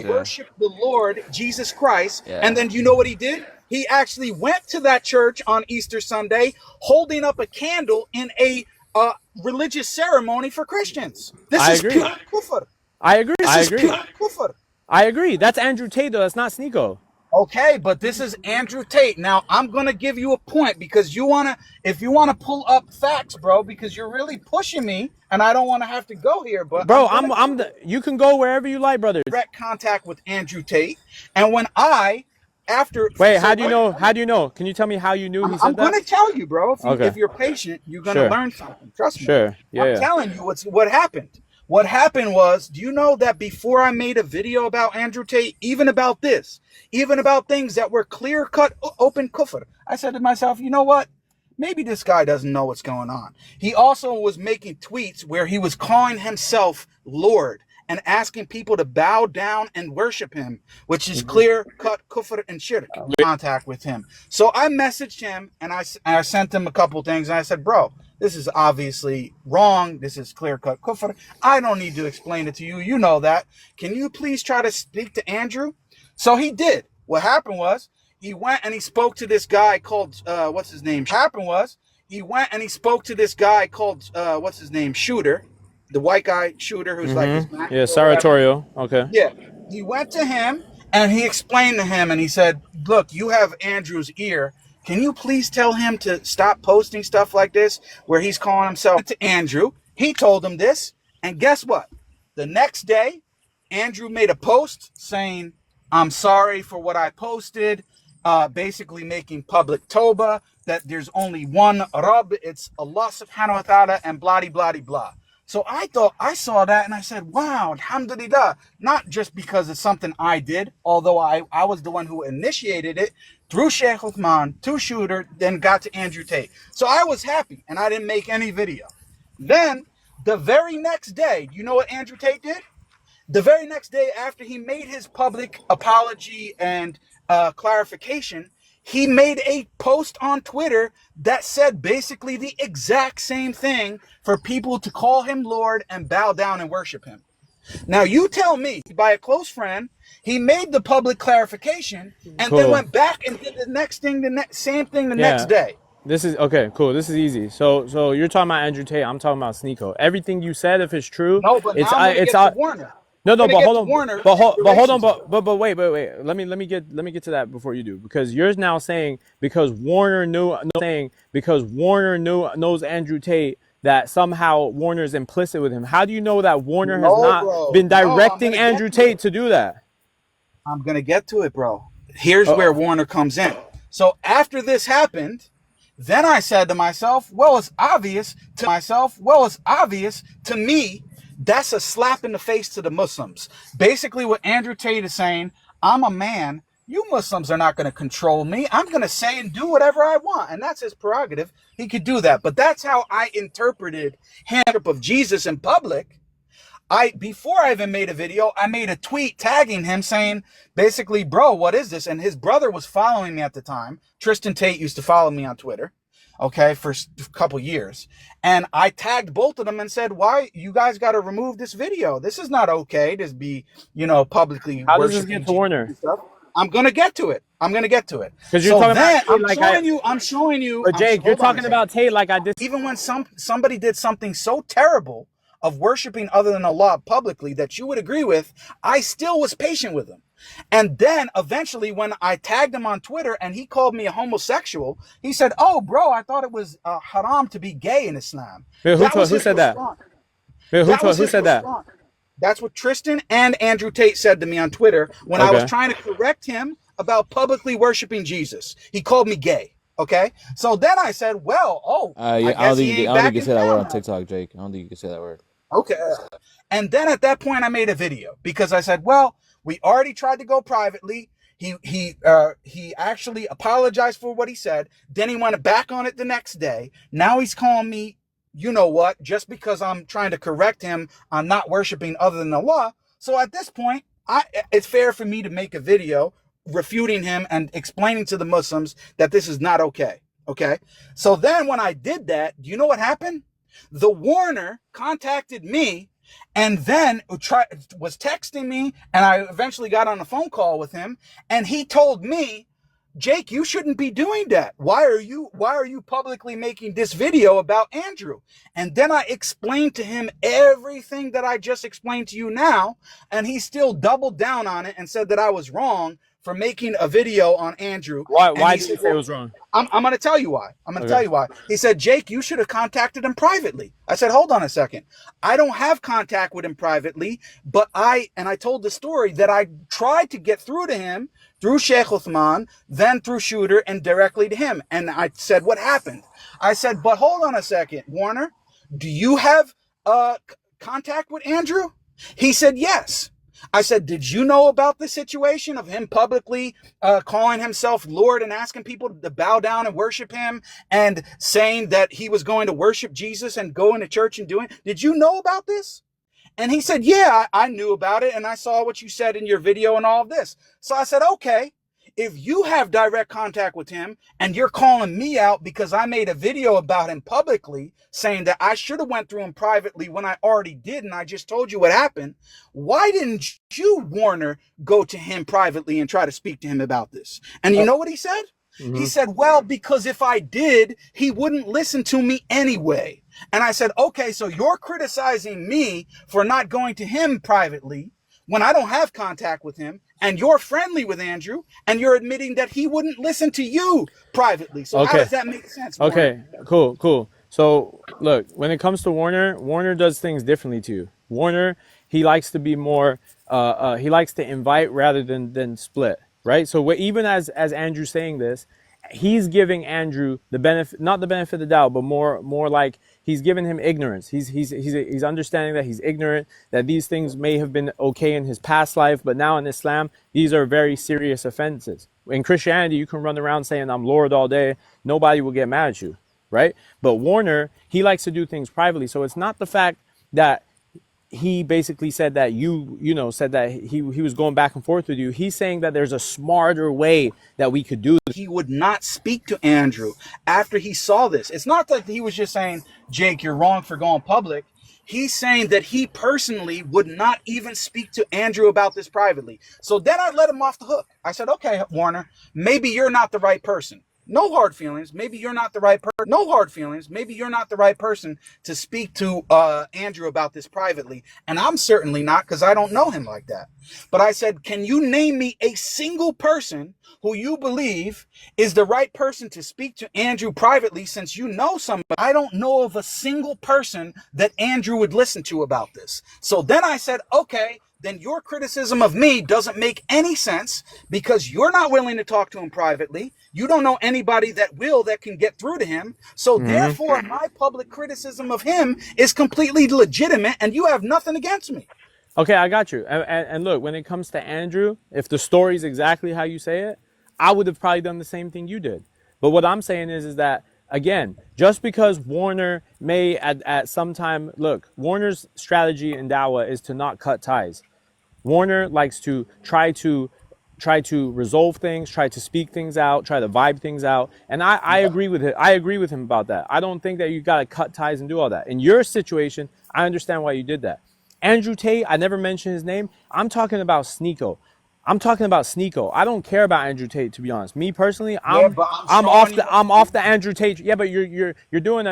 worship the Lord Jesus Christ, and then you know what he did? He actually went to that church on Easter Sunday, holding up a candle in a religious ceremony for Christians. This is pure kufr. I agree. Kufr. I agree. That's Andrew Tate, though. That's not Sneeko. Okay, but this is Andrew Tate. Now, I'm going to give you a point because if you want to pull up facts, bro, because you're really pushing me and I don't want to have to go here, but bro, you can go wherever you like, brother. Direct contact with Andrew Tate. And when how do you know? Can you tell me how you knew he said that? I'm going to tell you, bro. If you're patient, you're going to learn something. Trust me. Sure. Yeah. I'm telling you what happened. What happened was, do you know that before I made a video about Andrew Tate, even about things that were clear-cut open kufr, I said to myself, you know what? Maybe this guy doesn't know what's going on. He also was making tweets where he was calling himself Lord and asking people to bow down and worship him, which is clear-cut kufr and shirk. Contact with him. So I messaged him and I sent him a couple things and I said, bro, this is obviously wrong. This is clear-cut kufr. I don't need to explain it to you. You know that. Can you please try to speak to Andrew? So he did. What happened was he went and he spoke to this guy called, Shooter, the white guy Shooter, who's like his man. Yeah, Saratorio. Okay. Yeah. He went to him and he explained to him and he said, look, you have Andrew's ear. Can you please tell him to stop posting stuff like this where he's calling himself to Andrew? He told him this. And guess what? The next day, Andrew made a post saying, I'm sorry for what I posted, basically making public Toba, that there's only one Rabb, it's Allah subhanahu wa ta'ala, and blah, blah, blah. So I saw that and I said, wow, alhamdulillah, not just because it's something I did, although I was the one who initiated it, through Sheikh Uthman, to Shooter, then got to Andrew Tate. So I was happy and I didn't make any video. Then the very next day, you know what Andrew Tate did? The very next day after he made his public apology and clarification, he made a post on Twitter that said basically the exact same thing for people to call him Lord and bow down and worship him. Now you tell me, by a close friend, he made the public clarification and then went back and did the next thing, same thing next day. This is okay, cool. This is easy. So you're talking about Andrew Tate. I'm talking about Sneeko. Everything you said, if it's true, no, but it's now it's Warner. No, but hold on. Warner, but hold on. But wait. Let me get to that before you do, because you're now saying because Warner knows Andrew Tate, that somehow Warner's implicit with him. How do you know that Warner has not been directing Andrew Tate to do that? I'm gonna get to it, bro. Here's where Warner comes in. So after this happened, then I said to myself, well, it's obvious to me. That's a slap in the face to the Muslims. Basically what Andrew Tate is saying, I'm a man. You Muslims are not going to control me. I'm going to say and do whatever I want. And that's his prerogative. He could do that. But that's how I interpreted him of Jesus in public. Before I even made a video, I made a tweet tagging him saying, basically, bro, what is this? And his brother was following me at the time. Tristan Tate used to follow me on Twitter. Okay, for a couple years. And I tagged both of them and said, why you guys got to remove this video? This is not okay to be, publicly. How does this get to Warner? I'm going to get to it. Because you're talking about Tate I'm showing you. But Jake, you're talking about Tate like I did. Even when somebody did something so terrible of worshiping other than Allah publicly that you would agree with, I still was patient with him. And then eventually when I tagged him on Twitter and he called me a homosexual, he said, oh, bro, I thought it was haram to be gay in Islam. Who said that? Wait, That was who his said that? response. That's what Tristan and Andrew Tate said to me on Twitter when I was trying to correct him about publicly worshiping Jesus. He called me gay. Okay, so then I said, well, Yeah, I guess he ain't back you in can say that word town on now. TikTok, Jake. I don't think you can say that word. Okay. And then at that point, I made a video because I said, well, we already tried to go privately. He actually apologized for what he said. Then he went back on it the next day. Now he's calling me, you know what, just because I'm trying to correct him on not worshiping other than Allah. So at this point, it's fair for me to make a video refuting him and explaining to the Muslims that this is not okay. Okay. So then when I did that, do you know what happened? The Warner contacted me and then was texting me, and I eventually got on a phone call with him, and he told me, Jake, you shouldn't be doing that. Why are you publicly making this video about Andrew? And then I explained to him everything that I just explained to you now, and he still doubled down on it and said that I was wrong for making a video on Andrew. Why did you say it was wrong? I'm going to tell you why. Tell you why. He said, Jake, you should have contacted him privately. I said, hold on a second. I don't have contact with him privately, but I told the story that I tried to get through to him through Sheikh Uthman, then through Shooter, and directly to him. And I said, what happened? I said, but hold on a second, Warner, do you have contact with Andrew? He said, yes. I said, did you know about the situation of him publicly calling himself Lord and asking people to bow down and worship him and saying that he was going to worship Jesus and go into church and doing? Did you know about this? And he said, yeah, I knew about it. And I saw what you said in your video and all of this. So I said, okay, if you have direct contact with him and you're calling me out because I made a video about him publicly saying that I should have went through him privately when I already did, and I just told you what happened, why didn't you, Warner, go to him privately and try to speak to him about this? And you know what he said? Mm-hmm. He said, well, because if I did, he wouldn't listen to me anyway. And I said, okay, so you're criticizing me for not going to him privately when I don't have contact with him, and you're friendly with Andrew, and you're admitting that he wouldn't listen to you privately. So how does that make sense, Warner? Okay, cool. So look, when it comes to Warner does things differently to you. Warner, he likes to be more, he likes to invite rather than split, right? So even as Andrew's saying this, he's giving Andrew the benefit, not the benefit of the doubt, but more like he's giving him ignorance. He's understanding that he's ignorant, that these things may have been okay in his past life, but now in Islam, these are very serious offenses. In Christianity, you can run around saying I'm Lord all day. Nobody will get mad at you, right? But Warner, he likes to do things privately. So it's not the fact that he basically said that said that he was going back and forth with you. He's saying that there's a smarter way that we could do this. He would not speak to Andrew after he saw this. It's not that he was just saying, Jake, you're wrong for going public. He's saying that he personally would not even speak to Andrew about this privately. So then I let him off the hook. I said, okay, Warner, maybe you're not the right person. No hard feelings. Maybe you're not the right person. No hard feelings. Maybe you're not the right person to speak to Andrew about this privately. And I'm certainly not, because I don't know him like that. But I said, can you name me a single person who you believe is the right person to speak to Andrew privately, since you know somebody? I don't know of a single person that Andrew would listen to about this. So then I said, okay, then your criticism of me doesn't make any sense, because you're not willing to talk to him privately. You don't know anybody that can get through to him. So therefore, my public criticism of him is completely legitimate, and you have nothing against me. Okay, I got you. And look, when it comes to Andrew, if the story's exactly how you say it, I would have probably done the same thing you did. But what I'm saying is that, again, just because Warner may at some time, look, Warner's strategy in Dawah is to not cut ties. Warner likes to try to resolve things, try to speak things out, try to vibe things out. And I agree with it. I agree with him about that. I don't think that you got to cut ties and do all that. In your situation, I understand why you did that. Andrew Tate, I never mentioned his name. I'm talking about Sneeko. I don't care about Andrew Tate, to be honest. Me personally, I'm off the Andrew Tate. Yeah, but you're doing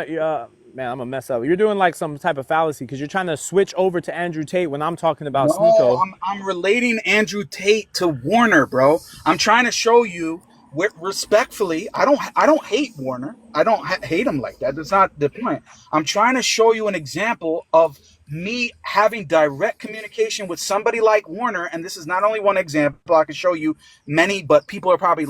man, I'm gonna mess up. You're doing like some type of fallacy, because you're trying to switch over to Andrew Tate when I'm talking about Sneeko. I'm relating Andrew Tate to Warner, bro. I'm trying to show you, respectfully, I don't hate Warner. I don't hate him like that. That's not the point. I'm trying to show you an example of me having direct communication with somebody like Warner, and this is not only one example, I can show you many, but people are probably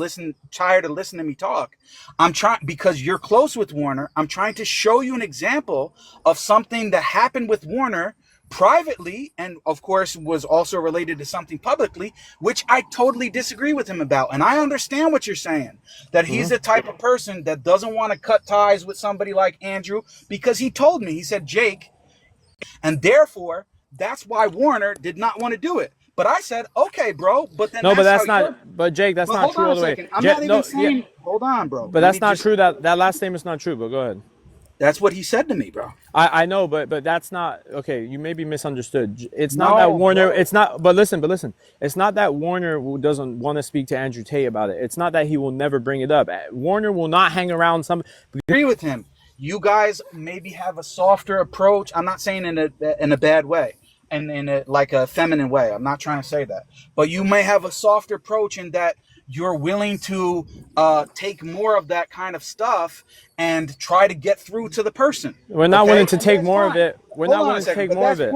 tired of listening to me talk. I'm trying, because you're close with Warner, I'm trying to show you an example of something that happened with Warner privately, and of course was also related to something publicly, which I totally disagree with him about. And I understand what you're saying, that he's the type of person that doesn't want to cut ties with somebody like Andrew, because he told me, he said, Jake, and therefore that's why Warner did not want to do it. But I said, okay, bro, but then No, but that's not. But Jake, that's not true all the way. I'm not even saying. Hold on, bro. But that's not true. That last statement's not true. But go ahead. That's what he said to me, bro. I know, but that's not okay. You may be misunderstood. It's not that Warner. Bro. It's not. But listen. It's not that Warner doesn't want to speak to Andrew Tate about it. It's not that he will never bring it up. Warner will not hang around some. Agree with him. You guys maybe have a softer approach. I'm not saying in a bad way, and in a like a feminine way. I'm not trying to say that, but you may have a softer approach in that you're willing to take more of that kind of stuff and try to get through to the person. We're not willing to take more of it. We're not willing to take more of it.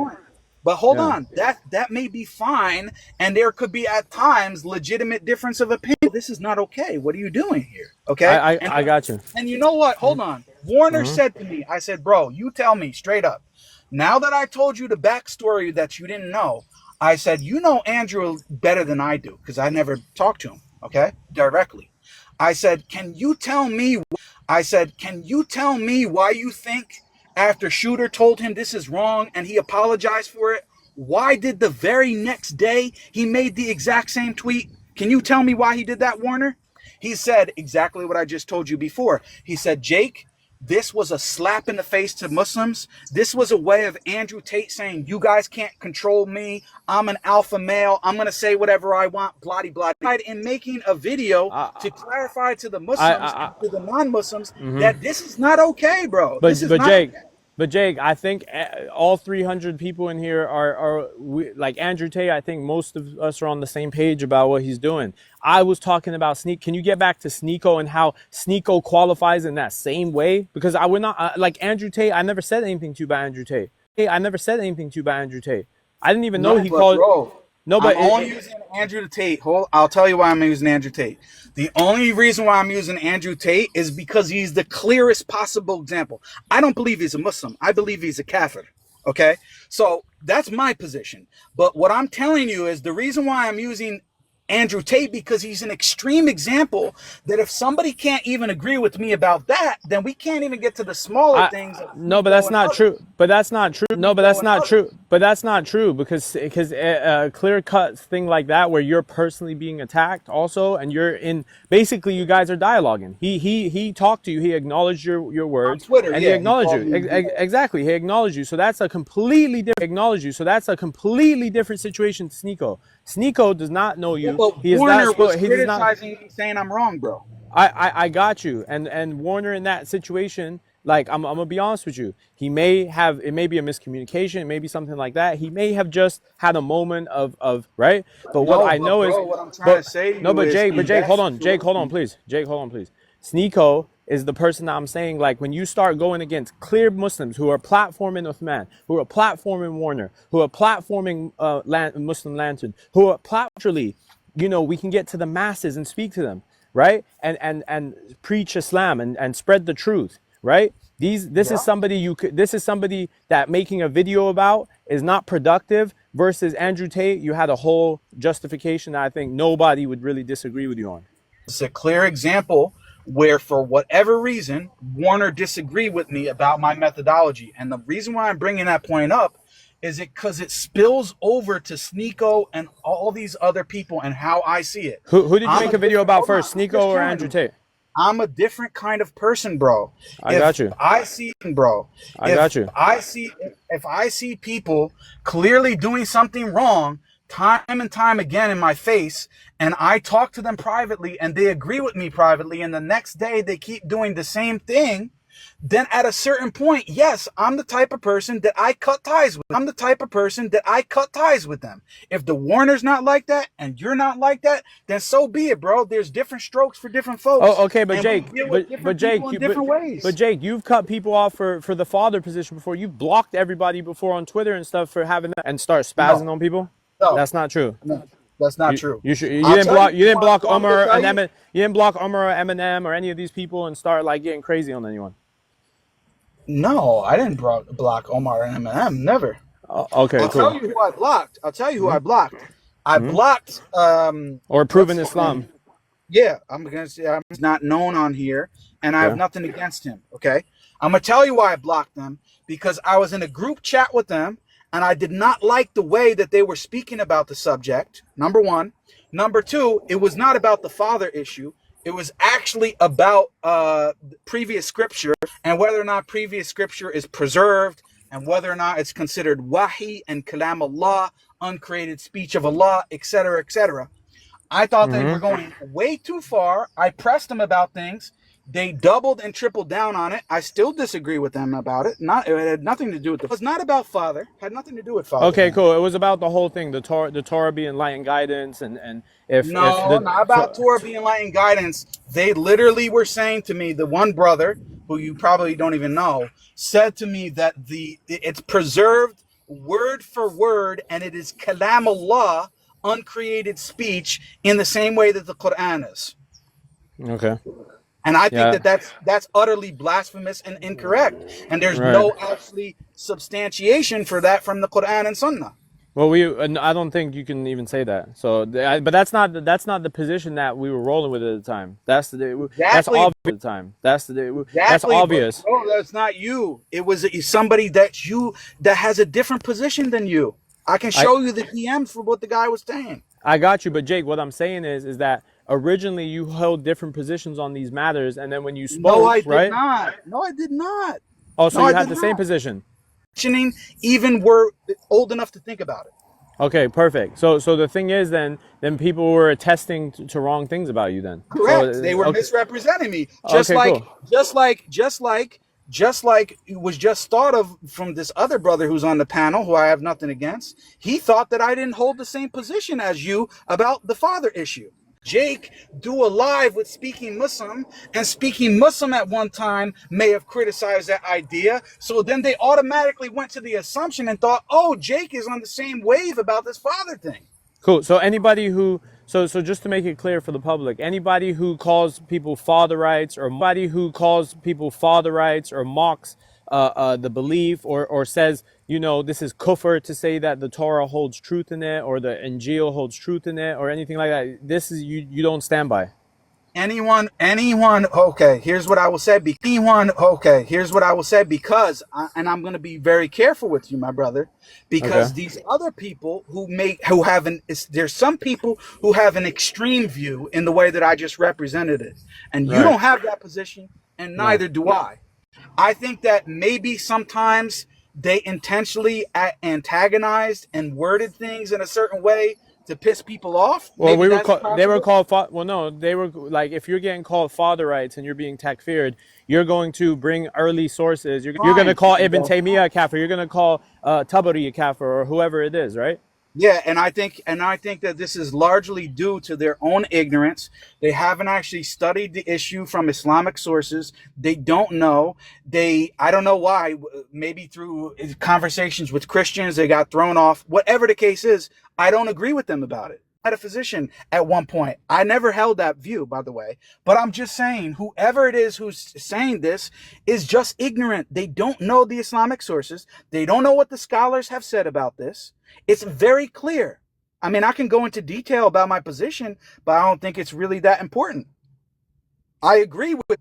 But hold on, that may be fine, and there could be at times legitimate difference of opinion. This is not okay. What are you doing here? Okay, I got you. And you know what? Hold on. Warner said to me, I said, bro, you tell me straight up. Now that I told you the backstory that you didn't know, I said, you know Andrew better than I do, because I never talked to him, okay, directly. I said, can you tell me why you think after Shooter told him this is wrong and he apologized for it, why did the very next day he made the exact same tweet? Can you tell me why he did that, Warner? He said exactly what I just told you before. He said, Jake, this was a slap in the face to Muslims. This was a way of Andrew Tate saying, you guys can't control me. I'm an alpha male. I'm going to say whatever I want, blah, blah, blah. In making a video to clarify to the Muslims and to the non-Muslims that this is not okay, bro. But Jake, I think all 300 people in here are like Andrew Tate. I think most of us are on the same page about what he's doing. I was talking about Sneak. Can you get back to Sneeko and how Sneeko qualifies in that same way? Because I would not like Andrew Tate. I never said anything to you about Andrew Tate. I never said anything to you about Andrew Tate. I didn't even know he called. Bro, no, but I'm only using Andrew Tate. I'll tell you why I'm using Andrew Tate. The only reason why I'm using Andrew Tate is because he's the clearest possible example. I don't believe he's a Muslim. I believe he's a kafir. Okay? So that's my position. But what I'm telling you is the reason why I'm using Andrew Tate, because he's an extreme example that if somebody can't even agree with me about that, then we can't even get to the smaller things. No, but that's not true. But that's not true. No, but that's not true. But that's not true because a clear cut thing like that where you're personally being attacked also, and you're in basically you guys are dialoguing. He talked to you. He acknowledged your words. On Twitter, and he acknowledged you. Exactly, he acknowledged you. So that's a completely different situation to Sneeko. Sneeko does not know you. But Warner was criticizing me, saying I'm wrong, bro. I got you. And Warner in that situation, like I'm gonna be honest with you, it may be a miscommunication, it may be something like that. He may have just had a moment of right. But what I know is what I'm trying to say. Jake, hold on, please. Sneeko is the person that I'm saying, like, when you start going against clear Muslims who are platforming Uthman, who are platforming Warner, who are platforming Muslim Lantern, who are actually, we can get to the masses and speak to them, right? And preach Islam and spread the truth, right? This is somebody that making a video about is not productive versus Andrew Tate. You had a whole justification that I think nobody would really disagree with you on. It's a clear example where for whatever reason, Warner disagreed with me about my methodology. And the reason why I'm bringing that point up is because it spills over to Sneeko and all these other people and how I see it. Who did you make a video about first, Sneeko or Andrew Tate? I'm a different kind of person, bro. I got you. If I see people clearly doing something wrong time and time again in my face, and I talk to them privately and they agree with me privately, and the next day they keep doing the same thing, then at a certain point, yes, I'm the type of person that I cut ties with. I'm the type of person that I cut ties with them. If the Warner's not like that and you're not like that, then so be it, bro. There's different strokes for different folks. Oh, okay, but and Jake, we deal with different people in different ways. but Jake, you've cut people off for the father position before. You've blocked everybody before on Twitter and stuff for having that and start spazzing on people. No. That's not true. No, that's not true. You should. You I'll didn't tell block. you You didn't block who I'm gonna Umar tell and you. Emin. You didn't block Umar or Eminem or any of these people and start like getting crazy on anyone. No, I didn't block Omar and Eminem. Never. Okay, I'll cool. tell you who I blocked. I'll tell you who I blocked. I blocked. Or proven Islam. Yeah, I'm gonna say he's not known on here, and I have nothing against him. Okay, I'm gonna tell you why I blocked them, because I was in a group chat with them, and I did not like the way that they were speaking about the subject. Number one. Number two, it was not about the father issue. It was actually about previous scripture and whether or not previous scripture is preserved and whether or not it's considered wahi and kalam Allah, uncreated speech of Allah, etc., etc. I thought they were going way too far. I pressed them about things. They doubled and tripled down on it. I still disagree with them about it. It had nothing to do with it. It was not about father. It had nothing to do with father. Okay, cool. It was about the whole thing, the Torah being light and guidance, and if not about Torah being light and guidance. They literally were saying to me, the one brother who you probably don't even know said to me that it's preserved word for word, and it is kalam Allah, uncreated speech, in the same way that the Quran is. Okay. And I think that's utterly blasphemous and incorrect. And there's no actually substantiation for that from the Quran and Sunnah. Well, I don't think you can even say that. So, but that's not the position that we were rolling with at the time. That's obvious at the time. That's obvious. Bro, that's not you. It was somebody that has a different position than you. I can show you the DMs for what the guy was saying. I got you, but Jake, what I'm saying is that originally you held different positions on these matters, and then when you spoke, No, I did right? not. No, I did not. Oh, so you had the same position. Even were old enough to think about it. Okay, perfect. So the thing is, then people were attesting to wrong things about you. Then correct. So, they were misrepresenting me, just like it was just thought of from this other brother who's on the panel, who I have nothing against. He thought that I didn't hold the same position as you about the father issue. Jake do a live with Speaking Muslim, and Speaking Muslim at one time may have criticized that idea. So then they automatically went to the assumption and thought, oh, Jake is on the same wave about this father thing. Cool. So anybody who, so just to make it clear for the public, anybody who calls people father rights, or mocks the belief, or says, this is kufr to say that the Torah holds truth in it, or the Injil holds truth in it, or anything like that, this is you don't stand by. Anyone, okay, here's what I will say. Because, and I'm going to be very careful with you, my brother, because these other people there's some people who have an extreme view in the way that I just represented it. And you don't have that position, and neither do I. I think that maybe sometimes they intentionally antagonized and worded things in a certain way to piss people off. Well, they were called. Well, no, they were like, if you're getting called father rights and you're being takfired, you're going to bring early sources. You're going to call Ibn Taymiyyah a kafir. You're going to call Tabari a kafir, or whoever it is, right? Yeah, and I think that this is largely due to their own ignorance. They haven't actually studied the issue from Islamic sources. They don't know. I don't know why. Maybe through conversations with Christians, they got thrown off. Whatever the case is, I don't agree with them about it. I had a physician at one point. I never held that view, by the way. But I'm just saying, whoever it is who's saying this is just ignorant. They don't know the Islamic sources. They don't know what the scholars have said about this. It's very clear. I mean, I can go into detail about my position, but I don't think it's really that important. I agree with it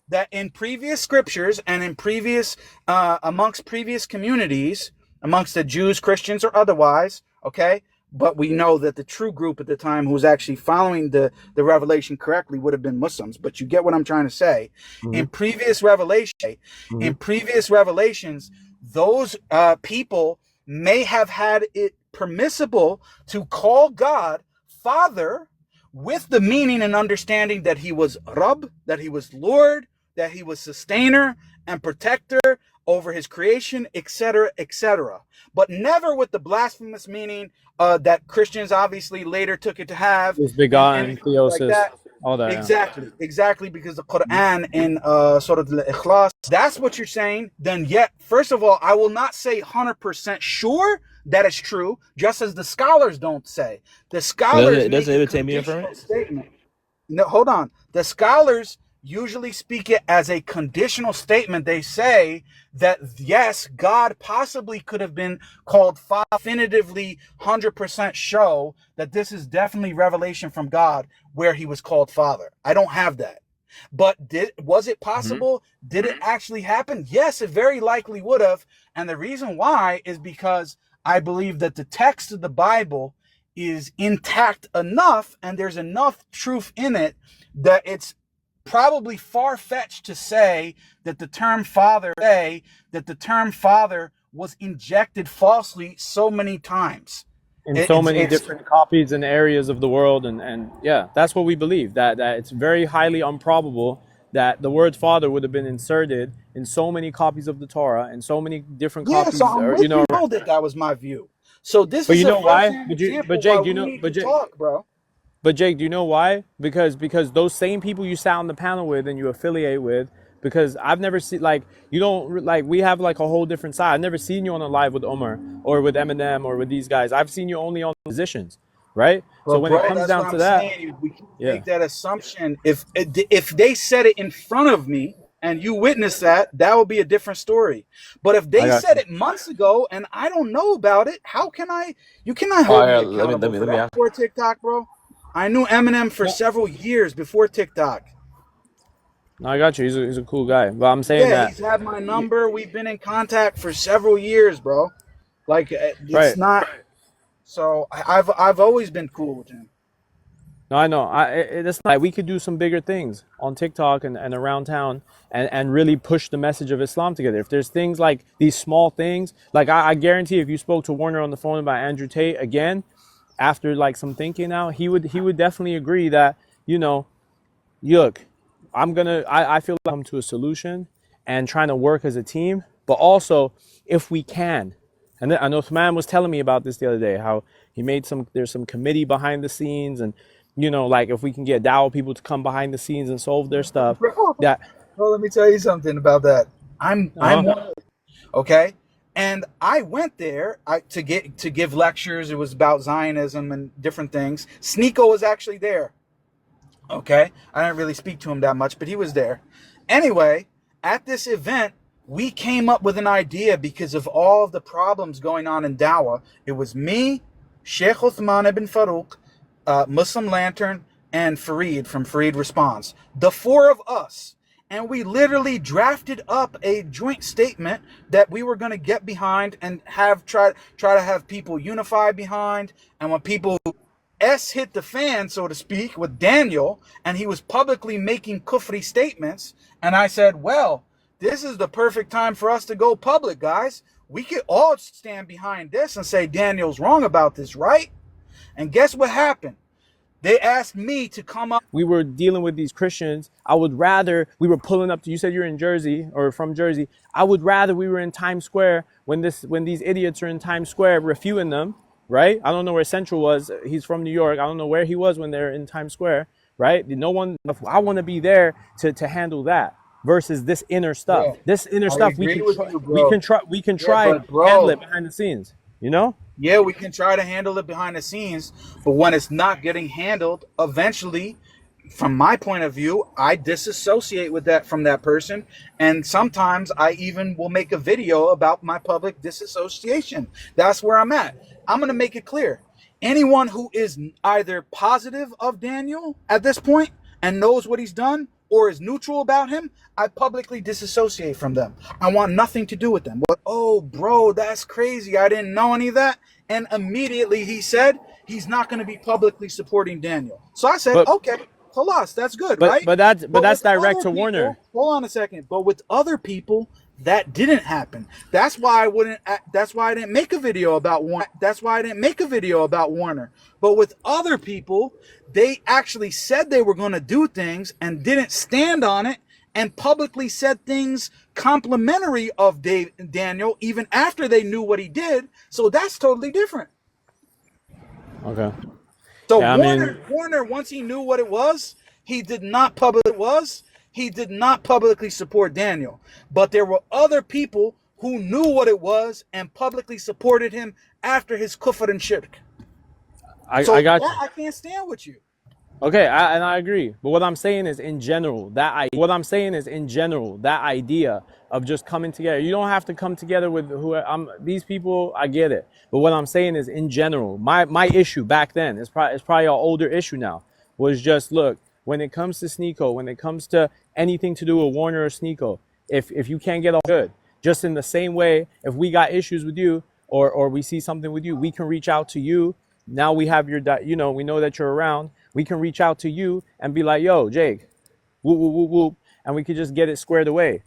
that in previous scriptures and in previous amongst previous communities, amongst the Jews, Christians, or otherwise, okay? But we know that the true group at the time who was actually following the revelation correctly would have been Muslims. But you get what I'm trying to say. Mm-hmm. In previous revelations, those people may have had it permissible to call God Father with the meaning and understanding that he was Rabb, that he was Lord, that he was sustainer and protector over his creation, etc., etc. But never with the blasphemous meaning that Christians obviously later took it to have, Is begotten, like theosis, that. all that. Exactly, because the Quran in Surah Al-Ikhlas, that's what you're saying, then yet, first of all, I will not say 100% sure that it's true, just as the scholars don't say. The scholars make a conditional statement. No, hold on. The scholars usually speak it as a conditional statement. They say that yes, God possibly could have been called definitively 100% show that this is definitely revelation from God where he was called Father. I don't have that. But was it possible? Did it actually happen? Yes, it very likely would have. And the reason why is because I believe that the text of the Bible is intact enough and there's enough truth in it that it's probably far-fetched to say that the term father was injected falsely so many times In so many different copies and areas of the world, and yeah, that's what we believe, that it's very highly improbable that the word father would have been inserted in so many copies of the Torah and so many different copies. So I'm with you know that was my view. So this but is you know why? But Jake, you know, talk, bro. But Jake, do you know why? Because those same people you sat on the panel with and you affiliate with, because I've never seen, like, you don't, like, we have like a whole different side. I've never seen you on a live with Omar or with Eminem or with these guys. I've seen you only on positions, right? Well, so when it comes down to that, we can make that assumption. If they said it in front of me and you witnessed that, that would be a different story. But if they said it months ago and I don't know about it, how can I? You cannot hold me accountable for that before TikTok, bro. I knew Eminem for several years before TikTok. No, I got you. He's a cool guy. But I'm saying that he's had my number. We've been in contact for several years, bro. Like it's not. So I've always been cool with him. No, I know. It's not. We could do some bigger things on TikTok and around town and really push the message of Islam together. If there's things like these small things, like I guarantee if you spoke to Warner on the phone about Andrew Tate again, after like some thinking now, he would definitely agree that, you know, look, I feel like I'm to a solution and trying to work as a team, but also if we can. And I know Uthman was telling me about this the other day, how he made there's some committee behind the scenes, and, you know, like if we can get Dawah people to come behind the scenes and solve their stuff. Bro, let me tell you something about that. I'm okay. And I went there to give lectures. It was about Zionism and different things. Sneeko was actually there. Okay, I didn't really speak to him that much, but he was there. Anyway, at this event, we came up with an idea because of all of the problems going on in Dawah. It was me, Sheikh Uthman ibn Farouk, Muslim Lantern, and Fareed from Fareed Response. The four of us. And we literally drafted up a joint statement that we were going to get behind and try to have people unified behind. And when people hit the fan, so to speak, with Daniel, and he was publicly making kufri statements, and I said, well, this is the perfect time for us to go public, guys. We could all stand behind this and say Daniel's wrong about this, right? And guess what happened? They asked me to come up. We were dealing with these Christians. I would rather we were pulling up to, you said you're in Jersey or from Jersey. I would rather we were in Times Square when these idiots are in Times Square refuting them, right? I don't know where Central was. He's from New York. I don't know where he was when they're in Times Square, right? No one, I want to be there to handle that versus this inner stuff. Yeah, this inner stuff we can try handle it behind the scenes, you know? Yeah, we can try to handle it behind the scenes, but when it's not getting handled, eventually, from my point of view, I disassociate from that person, and sometimes I even will make a video about my public disassociation. That's where I'm at. I'm going to make it clear. Anyone who is either positive of Daniel at this point and knows what he's done, or is neutral about him, I publicly disassociate from them. I want nothing to do with them. But, oh, bro, that's crazy. I didn't know any of that. And immediately he said he's not going to be publicly supporting Daniel. So I said, okay, Khalas, that's good, right? But that's direct to Warner. Hold on a second. But with other people, That didn't happen. That's why I wouldn't. That's why I didn't make a video about Warner. That's why I didn't make a video about Warner. But with other people, they actually said they were going to do things and didn't stand on it, and publicly said things complimentary of Daniel even after they knew what he did. So that's totally different. Okay. So Yeah, Warner, once he knew what it was, he did not publicly support Daniel. But there were other people who knew what it was and publicly supported him after his kufr and shirk. I got you. I can't stand with you. Okay, and I agree. But what I'm saying is, in general, that idea of just coming together. You don't have to come together with these people. I get it. But what I'm saying is, in general, my issue back then is probably an older issue now. Was just, look, when it comes to Sneeko, when it comes to anything to do with Warner or Sneeko, if you can't get all good, just in the same way, if we got issues with you or we see something with you, we can reach out to you. Now we have your, we know that you're around. We can reach out to you and be like, yo, Jake, whoop, whoop, whoop, whoop, and we could just get it squared away.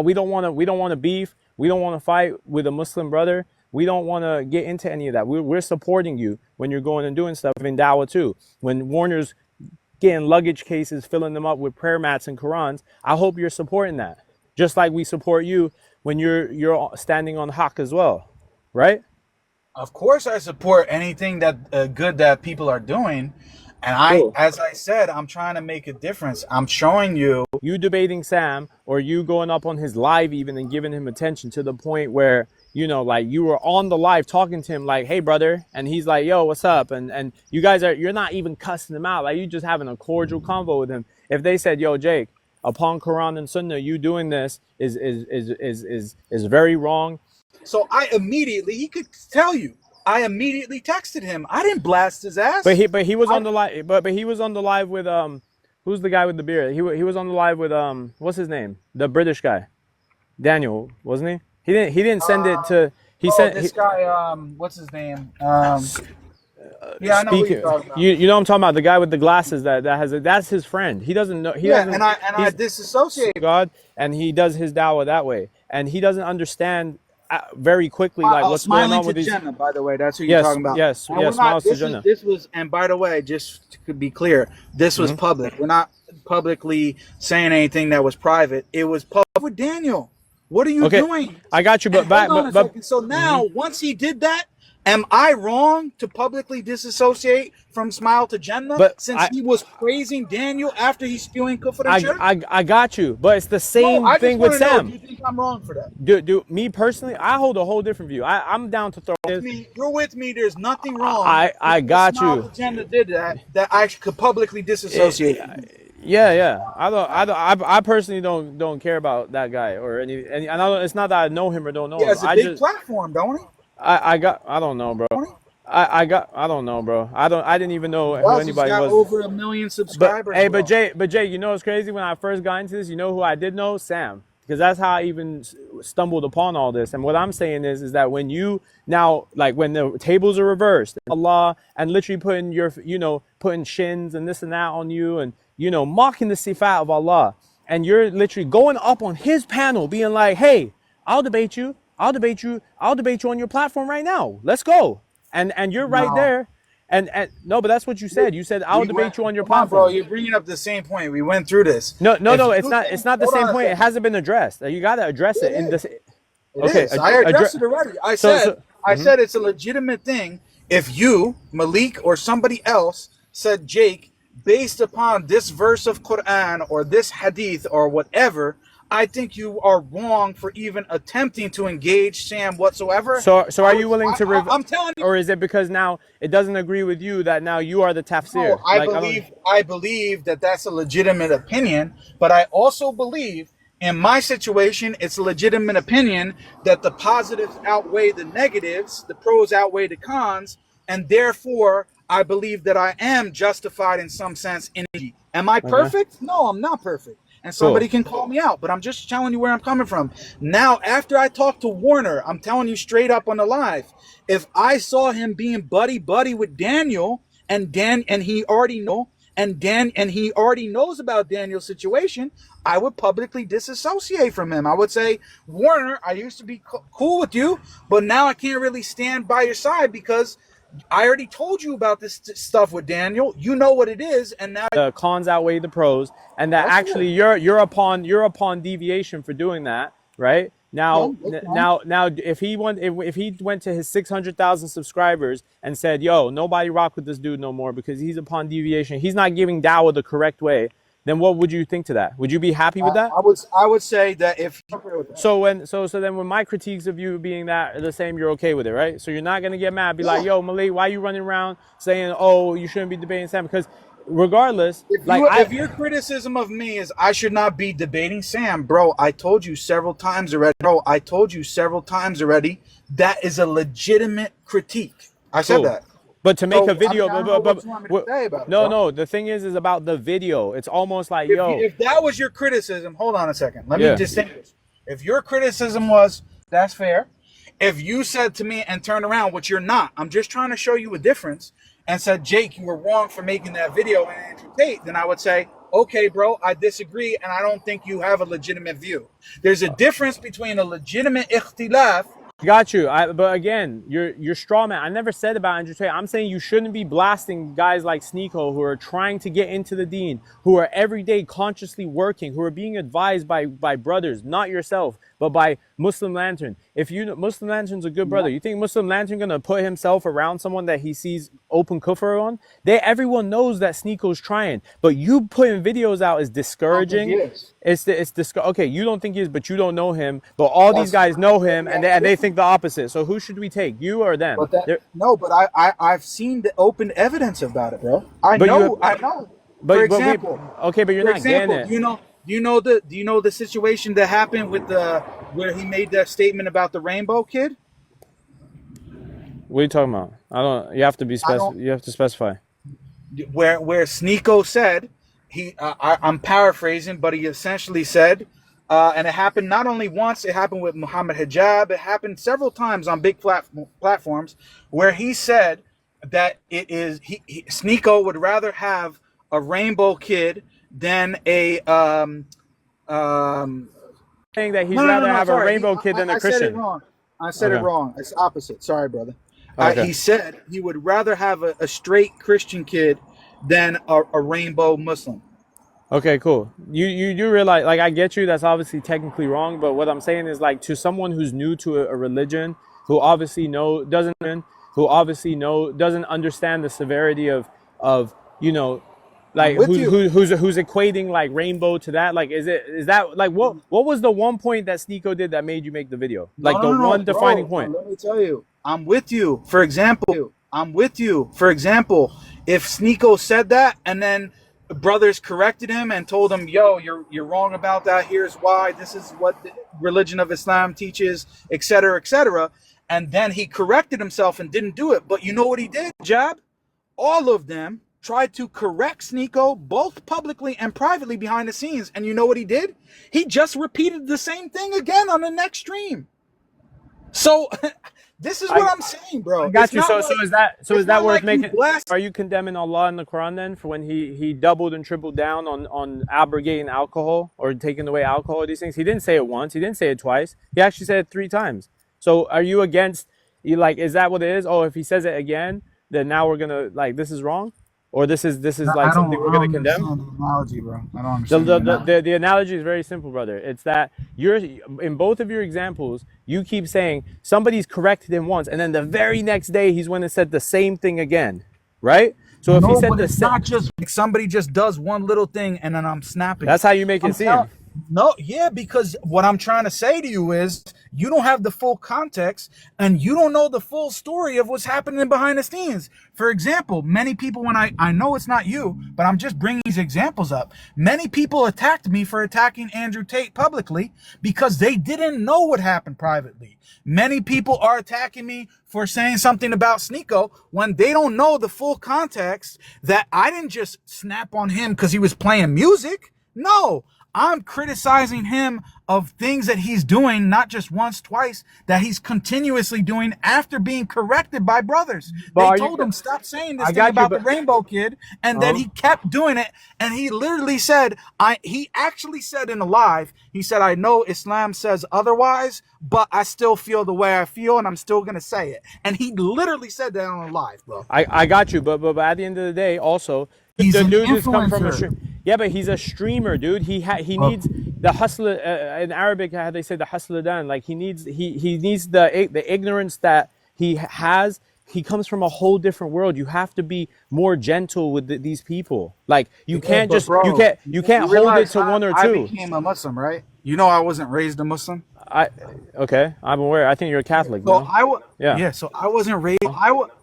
We don't want to beef. We don't want to fight with a Muslim brother. We don't want to get into any of that. We're supporting you when you're going and doing stuff in Dawah too. When Warner's getting luggage cases, filling them up with prayer mats and Qurans, I hope you're supporting that. Just like we support you when you're standing on haqq as well, right? Of course, I support anything that good that people are doing. And Cool. as I said, I'm trying to make a difference. I'm showing you. You debating Sam, or you going up on his live even and giving him attention to the point where, like you were on the live talking to him like, hey, brother. And he's like, yo, what's up? And you guys you're not even cussing him out. Like, you just having a cordial convo with him. If they said, yo, Jake, upon Quran and Sunnah, you doing this is very wrong. So he could tell you. I immediately texted him. I didn't blast his ass. But he was on the live. But he was on the live with who's the guy with the beard? He was on the live with what's his name? The British guy, Daniel, wasn't he? He didn't send it to. Guy. What's his name? Yeah, I know what you're talking about. You know what I'm talking about? The guy with the glasses that's his friend. He doesn't know. I disassociate God, and he does his dawah that way, and he doesn't understand very quickly like what's going on with these. Jannah, by the way, that's who you're talking about. Yes, smiles to Jannah. This was, and by the way, just to be clear, this was public. We're not publicly saying anything that was private. It was public with Daniel. What are you doing? I got you, So now, once he did that, am I wrong to publicly disassociate from Smile to Jannah since he was praising Daniel after he's spewing kufr and shirk? I got you, but it's the same thing with Sam. Do you think I'm wrong for that? Do me personally, I hold a whole different view. I'm down to throw this. You're with me. There's nothing wrong. I got Smile you. to Jannah did that I could publicly disassociate. Yeah. I personally don't care about that guy or any. And it's not that I know him or don't know him. It's a big platform, don't he? I don't know, bro. I don't know, bro. I didn't even know who anybody was. Over 1 million subscribers. But Jay, you know what's crazy? When I first got into this, you know who I did know? Sam. Because that's how I even stumbled upon all this. And what I'm saying is that when you now, like when the tables are reversed, Allah, and literally putting shins and this and that on you, and mocking the sifat of Allah, and you're literally going up on his panel being like, hey, I'll debate you on your platform right now. Let's go. And you're right there. And no, but that's what you said. You said I'll debate you on your platform. Bro, you're bringing up the same point. We went through this. No, it's not the same point. It hasn't been addressed. You got to address it in this. Okay, I addressed it already. I said it's a legitimate thing if you, Maleek, or somebody else said, Jake, based upon this verse of Quran or this hadith or whatever, I think you are wrong for even attempting to engage Sam whatsoever. So are you willing to? I'm telling you. Or is it because now it doesn't agree with you that now you are the tafsir? No, I believe that that's a legitimate opinion, but I also believe in my situation it's a legitimate opinion that the positives outweigh the negatives, the pros outweigh the cons, and therefore I believe that I am justified in some sense in it. Am I perfect? No, I'm not perfect. And somebody can call me out, but I'm just telling you where I'm coming from. Now, after I talked to Warner, I'm telling you straight up on the live, if I saw him being buddy-buddy with Daniel, and he already know, and he already knows about Daniel's situation, I would publicly disassociate from him. I would say, Warner, I used to be cool with you, but now I can't really stand by your side because I already told you about this stuff with Daniel. You know what it is, and now the cons outweigh the pros, and that actually you're upon deviation for doing that, right? Now, if he went to his 600,000 subscribers and said, "Yo, nobody rock with this dude no more because he's upon deviation. He's not giving dawah the correct way." Then what would you think to that? Would you be happy with that? I would say that if so then when my critiques of you being that are the same, you're okay with it, right? So you're not gonna get mad, be like, "Yo, Maleek, why are you running around saying, oh, you shouldn't be debating Sam?" Because regardless, if your criticism of me is I should not be debating Sam, bro, I told you several times already. That is a legitimate critique. I said that. But to make a video, no. The thing is about the video. It's almost like, if that was your criticism, hold on a second. Let me distinguish. If your criticism was, that's fair. If you said to me and turned around, which you're not, I'm just trying to show you a difference, and said, Jake, you were wrong for making that video and Andrew Tate, then I would say, okay, bro, I disagree, and I don't think you have a legitimate view. There's a difference between a legitimate ikhtilaf. Got you. But again, you're straw man. I never said about Andrew Tate. I'm saying you shouldn't be blasting guys like Sneeko who are trying to get into the deen, who are every day consciously working, who are being advised by brothers, not yourself, but by Muslim Lantern. If Muslim Lantern's a good brother, you think Muslim Lantern gonna put himself around someone that he sees open kufr on? Everyone knows that Sneeko's trying, but you putting videos out is discouraging. Okay, you don't think he is, but you don't know him. But all these guys know him, and they think the opposite. So who should we take, you or them? I've seen the open evidence about it, bro. I know. But you're not getting it. Do you know the situation that happened with where he made that statement about the rainbow kid? What are you talking about? I don't. You have to be You have to specify. Where Sneeko said I'm paraphrasing, but he essentially said, and it happened not only once. It happened with Muhammad Hijab. It happened several times on big platforms where he said that Sneeko would rather have a rainbow kid than a saying that he'd rather have a rainbow kid than a Christian. I said it wrong. It's opposite. Sorry, brother. Okay. He said he would rather have a straight Christian kid than a rainbow Muslim. Okay, cool. You do realize, like, I get you. That's obviously technically wrong, but what I'm saying is, like, to someone who's new to a religion, who obviously doesn't understand the severity of like who's equating like rainbow to that, like is that like what was the one point that Sneeko did that made you make the video, like the one defining point? Let me tell you, I'm with you. For example, if Sneeko said that and then brothers corrected him and told him, yo, you're wrong about that, here's why, this is what the religion of Islam teaches, etc., and then he corrected himself and didn't do it, but you know what he did, Jab? All of them tried to correct Sneeko both publicly and privately behind the scenes, and you know what he did? He just repeated the same thing again on the next stream. So this is what I'm saying, bro. I got you. So is that worth making? Are you condemning Allah in the Quran then for when he doubled and tripled down on abrogating alcohol or taking away alcohol or these things? He didn't say it once. He didn't say it twice. He actually said it 3 times. So are you against? Is that what it is? Oh, if he says it again, then now we're gonna this is wrong. Or this is like something we're going to condemn? I don't understand the analogy, bro. I don't understand the analogy is very simple, brother. It's that you're in both of your examples, you keep saying somebody's corrected him once, and then the very next day he's went and said the same thing again, right? So if he said it's not just like somebody just does one little thing and then I'm snapping. That's how you make it seem. No, yeah, because what I'm trying to say to you is you don't have the full context and you don't know the full story of what's happening behind the scenes. For example, many people, when I know it's not you, but I'm just bringing these examples up. Many people attacked me for attacking Andrew Tate publicly because they didn't know what happened privately. Many people are attacking me for saying something about Sneeko when they don't know the full context, that I didn't just snap on him because he was playing music. No, I'm criticizing him of things that he's doing, not just once, twice, that he's continuously doing after being corrected by brothers. But They told him, stop saying this I thing got you, about the but Rainbow Kid, and then he kept doing it, and he literally said, he actually said in a live, he said, I know Islam says otherwise, but I still feel the way I feel, and I'm still going to say it. And he literally said that on a live, bro. I got you, but at the end of the day, also He's the an dude is come from a influencer. yeah, but he's a streamer, dude. He needs the hustle in Arabic. How they say the hustle dan. Like he needs the ignorance that he has. He comes from a whole different world. You have to be more gentle with these people. Like you can't But just bro, you can't hold it realize to one or I two. became a Muslim, right? You know I wasn't raised a Muslim. Okay, I'm aware. I think you're a Catholic, So no? Yeah. so I wasn't raised.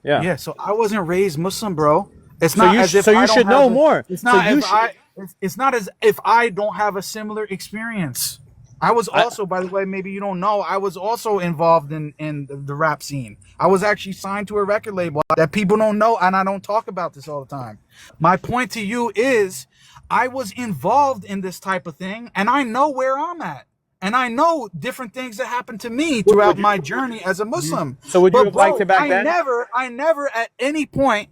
Yeah. So I wasn't raised Muslim, bro. It's So not you as if so I you don't should have know a- more. It's So not you if should. I. It's not as if I don't have a similar experience. I was also, by the way, maybe you don't know, I was also involved in the rap scene. I was actually signed to a record label that people don't know, and I don't talk about this all the time. My point to you is, I was involved in this type of thing, and I know where I'm at. And I know different things that happened to me throughout my journey as a Muslim. So would you But have liked bro, it back then? I never at any point,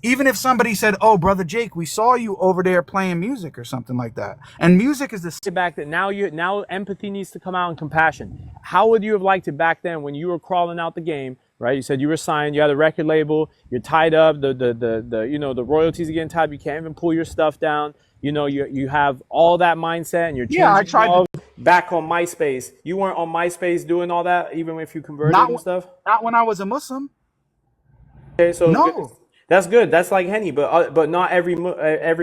even if somebody said, "Oh, brother Jake, we saw you over there playing music" or something like that. And music is the Back that now empathy needs to come out and compassion. How would you have liked it back then when you were crawling out the game, right? You said you were signed, you had a record label, you're tied up, the you know the royalties are getting tied, you can't even pull your stuff down. You know, you have all that mindset and you're changing. Yeah, I tried back on MySpace. You weren't on MySpace doing all that, even if you converted and stuff. not when I was a Muslim. Okay, so No. that's good. That's like Henny, but not every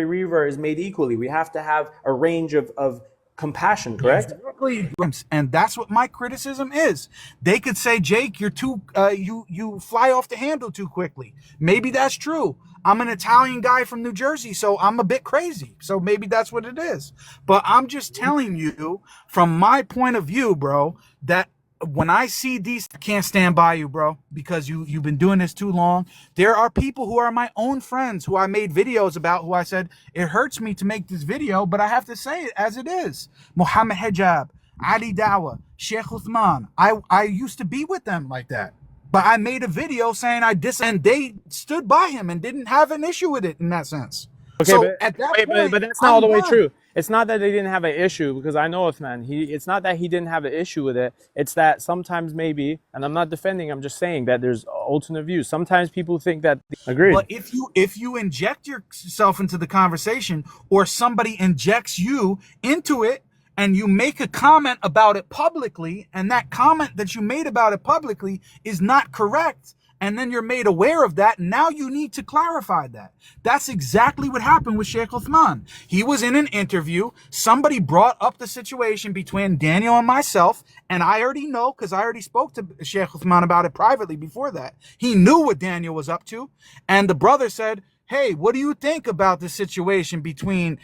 revert is made equally. We have to have a range of compassion, correct? Exactly. And that's what my criticism is. They could say, Jake, you're too you fly off the handle too quickly. Maybe that's true. I'm an Italian guy from New Jersey, so I'm a bit crazy. So maybe that's what it is. But I'm just telling you from my point of view, bro, that when I see these, I can't stand by you, bro, because you've been doing this too long. There are people who are my own friends who I made videos about, who I said, it hurts me to make this video, but I have to say it as it is. Muhammad Hijab, Ali Dawa, Sheikh Uthman. I used to be with them like that. But I made a video saying and they stood by him and didn't have an issue with it in that sense. Okay, So but, at that wait, point, but that's not all the way done. true. It's not that they didn't have an issue, because I know Uthman. It's not that he didn't have an issue with it. It's that sometimes maybe, and I'm not defending, I'm just saying that there's alternate views. Sometimes people think that. Agreed. But if you inject yourself into the conversation, or somebody injects you into it, and you make a comment about it publicly, and that comment that you made about it publicly is not correct, and then you're made aware of that, now you need to clarify that. That's exactly what happened with Sheikh Uthman. He was in an interview. Somebody brought up the situation between Daniel and myself, and I already know, because I already spoke to Sheikh Uthman about it privately before that. He knew what Daniel was up to, and the brother said, hey, what do you think about the situation between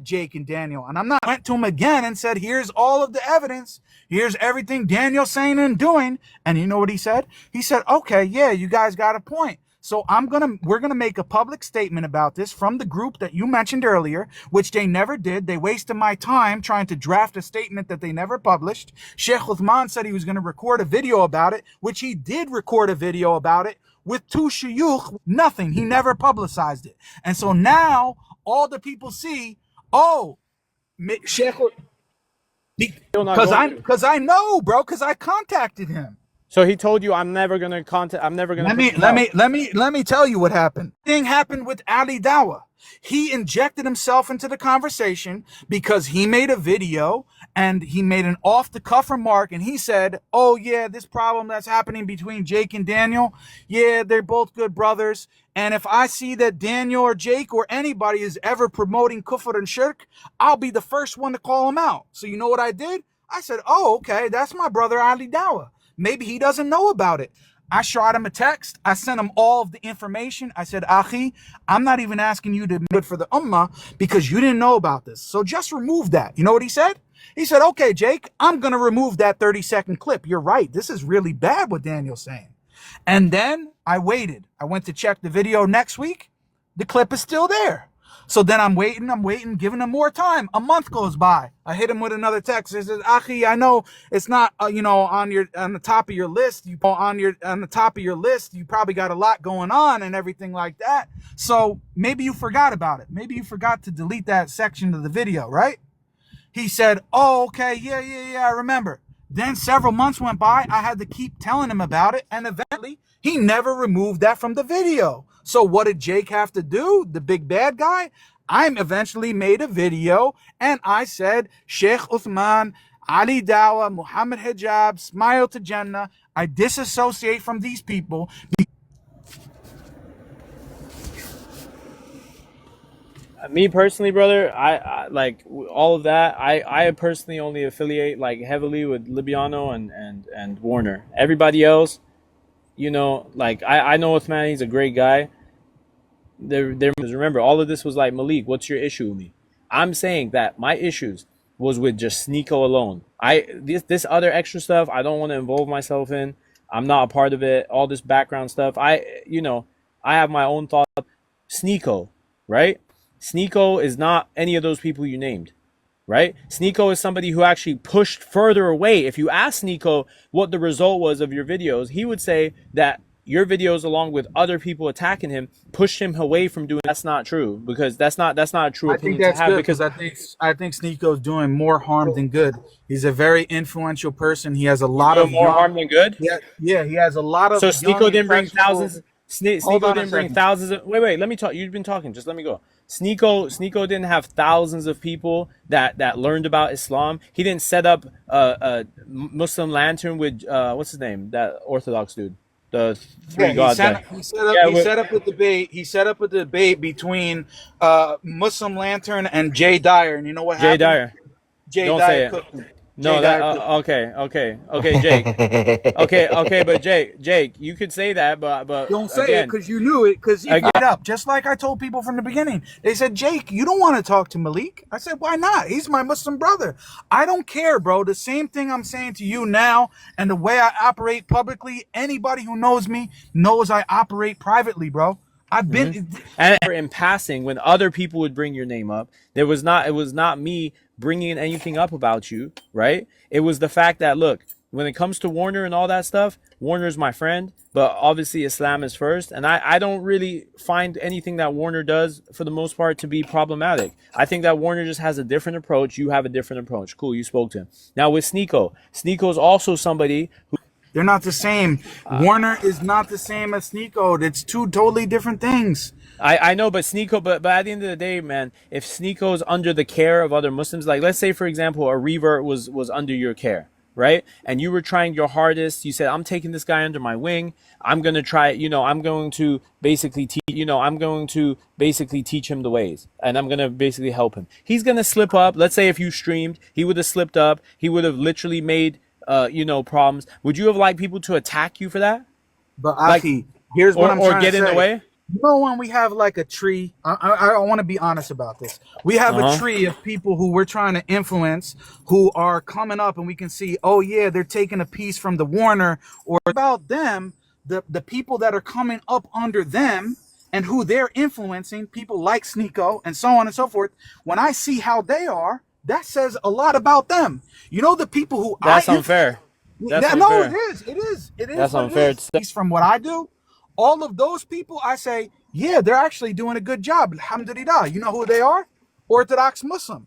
Jake and Daniel? And I went to him again and said, here's all of the evidence. Here's everything Daniel's saying and doing. And you know what he said? He said, okay, yeah, you guys got a point. So we're gonna make a public statement about this from the group that you mentioned earlier, which they never did. They wasted my time trying to draft a statement that they never published. Sheikh Uthman said he was gonna record a video about it, which he did record a video about it with two shuyukh. Nothing. He never publicized it. And so now all the people see, oh, Sheikh, because I know, bro, because I contacted him. So he told you, I'm never gonna contact. I'm never gonna. Let me tell you what happened. Thing happened with Ali Dawa. He injected himself into the conversation because he made a video and he made an off-the-cuff remark, and he said, oh yeah, this problem that's happening between Jake and Daniel, yeah, they're both good brothers, and if I see that Daniel or Jake or anybody is ever promoting kufr and shirk, I'll be the first one to call him out. So you know what I did? I said, oh, okay, that's my brother Ali Dawa. Maybe he doesn't know about it. I shot him a text. I sent him all of the information. I said, Akhi, I'm not even asking you to do it for the ummah because you didn't know about this. So just remove that. You know what he said? He said, okay, Jake, I'm going to remove that 30-second clip. You're right. This is really bad what Daniel's saying. And then I waited. I went to check the video next week. The clip is still there. So then I'm waiting, giving him more time. A month goes by. I hit him with another text. It says, Achi, I know it's not, on the top of your list. You probably got a lot going on and everything like that. So maybe you forgot about it. Maybe you forgot to delete that section of the video, right? He said, oh, okay, yeah, I remember. Then several months went by. I had to keep telling him about it. And eventually, he never removed that from the video. So what did Jake have to do? The big bad guy? I eventually made a video and I said, Sheikh Uthman, Ali Dawa, Muhammad Hijab, Smile to Jannah. I disassociate from these people. Me personally, brother, I like all of that. I personally only affiliate like heavily with Libiano and Warner. Everybody else, like I know Uthman, he's a great guy. Remember, all of this was like, Maleek, what's your issue with me? I'm saying that my issues was with just Sneeko alone. This other extra stuff, I don't want to involve myself in. I'm not a part of it. All this background stuff, I have my own thought. Sneeko, right? Sneeko is not any of those people you named, right? Sneeko is somebody who actually pushed further away. If you ask Sneeko what the result was of your videos, he would say that your videos, along with other people attacking him, pushed him away from doing. That's not true, because that's not a true opinion to have. Because I think Sneeko's doing more harm than good. He's a very influential person. He has a lot of more harm than good. Yeah, he has a lot of. So Sneeko didn't bring thousands. Sneeko didn't bring thousands of. Wait. Let me talk. You've been talking. Just let me go. Sneeko didn't have thousands of people that learned about Islam. He didn't set up a Muslim lantern with what's his name? That Orthodox dude. The three gods. He set up a debate between Muslim Lantern and Jay Dyer, and you know what happened? Jay Don't Dyer say it. No, okay, Jake. Okay, but Jake, you could say that, but don't say it because you knew it, because he got up. Just like I told people from the beginning, they said, Jake, you don't want to talk to Maleek. I said, why not? He's my Muslim brother. I don't care, bro. The same thing I'm saying to you now, and the way I operate publicly. Anybody who knows me knows I operate privately, bro. I've been and in passing when other people would bring your name up. It was not me bringing anything up about you, right? It was the fact that, look, when it comes to Warner and all that stuff, Warner's my friend, but obviously Islam is first, and I don't really find anything that Warner does for the most part to be problematic. I think that Warner just has a different approach. You have a different approach. Cool, you spoke to him. Now with Sneeko's also somebody who. They're not the same. Warner is not the same as Sneeko. It's two totally different things. I know, but Sneeko, but at the end of the day, man, if Sneeko's under the care of other Muslims, like let's say, for example, a revert was under your care, right? And you were trying your hardest. You said, I'm taking this guy under my wing. I'm going to try, I'm going to basically teach him the ways, and I'm going to basically help him. He's going to slip up. Let's say if you streamed, he would have slipped up. He would have literally made problems. Would you have liked people to attack you for that? But Aki, here's what I'm trying to say. Or get in the way? When we have like a tree, I want to be honest about this. We have a tree of people who we're trying to influence, who are coming up, and we can see, oh yeah, they're taking a piece from the Warner, or about them, the people that are coming up under them and who they're influencing, people like Sneeko and so on and so forth. When I see how they are, that says a lot about them. The people who that's unfair. That's unfair. No, it is. That's unfair. At least from what I do, all of those people, I say, yeah, they're actually doing a good job. Alhamdulillah. You know who they are? Orthodox Muslim.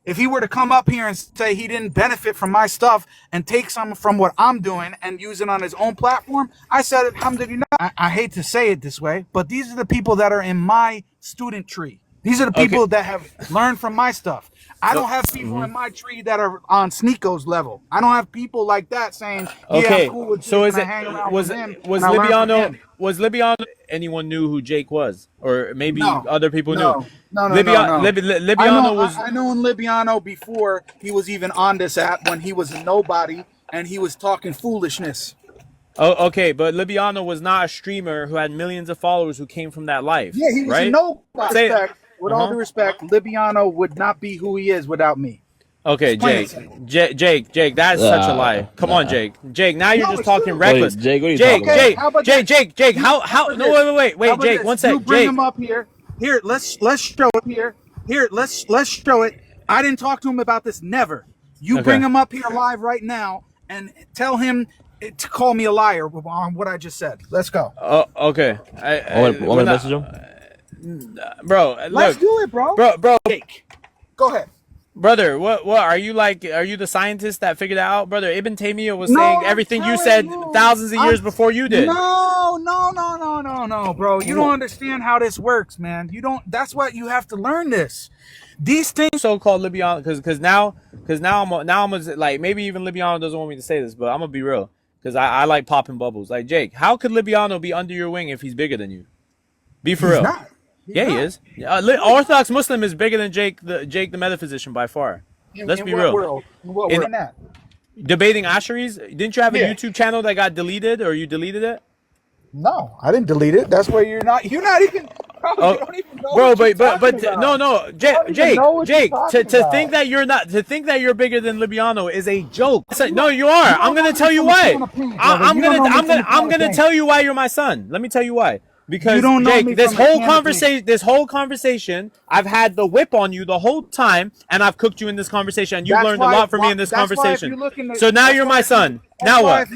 If he were to come up here and say he didn't benefit from my stuff and take some from what I'm doing and use it on his own platform, I said, alhamdulillah. I hate to say it this way, but these are the people that are in my student tree. These are the people that have learned from my stuff. I don't have people in my tree that are on Sneeko's level. I don't have people like that saying, yeah, I'm cool with so you, is it was Libiano anyone knew who Jake was, or maybe other people knew? No. Libiano was. I know Libiano before he was even on this app, when he was a nobody and he was talking foolishness. Oh, okay, but Libiano was not a streamer who had millions of followers who came from that life. Yeah, he was right? a nobody. With all due respect, Libiano would not be who he is without me. Okay, Jake, that is such a lie. Come on, Jake. Now you're just talking reckless. Jake, what are you talking about? Jake, how? No, wait, Jake, one sec. You bring him up here. Here, let's show it here. Here, let's show it. I didn't talk to him about this. Never. You bring him up here live right now and tell him to call me a liar on what I just said. Let's go. Oh, okay. Want me to message him? Bro, Let's look, do it, bro. bro, Go ahead. brother. What are you like? Are you the scientist that figured it out, brother? Ibn Taymiyyah was saying everything you said thousands of years before you did. No, bro. You don't understand how this works, man. You don't. That's what you have to learn this. These things. So-called Libyano, because now I'm like, maybe even Libyano doesn't want me to say this, but I'm gonna be real, because I like popping bubbles. Like, Jake, how could Libyano be under your wing if he's bigger than you? Be for real. He is. Orthodox Muslim is bigger than Jake the metaphysician by far. Let's be real. In that? Debating Asheris, didn't you have a YouTube channel that got deleted, or you deleted it? No, I didn't delete it. That's where you're not even. Bro, you don't even know bro, what but no, Jake, to about. think that you're bigger than Libyano is a joke. No, you are. I'm gonna tell you why. I'm gonna tell you why you're my son. Let me tell you why. Because Jake, this whole conversation, I've had the whip on you the whole time, and I've cooked you in this conversation, and you've learned a lot from me in this conversation. So now you're my son. Now what?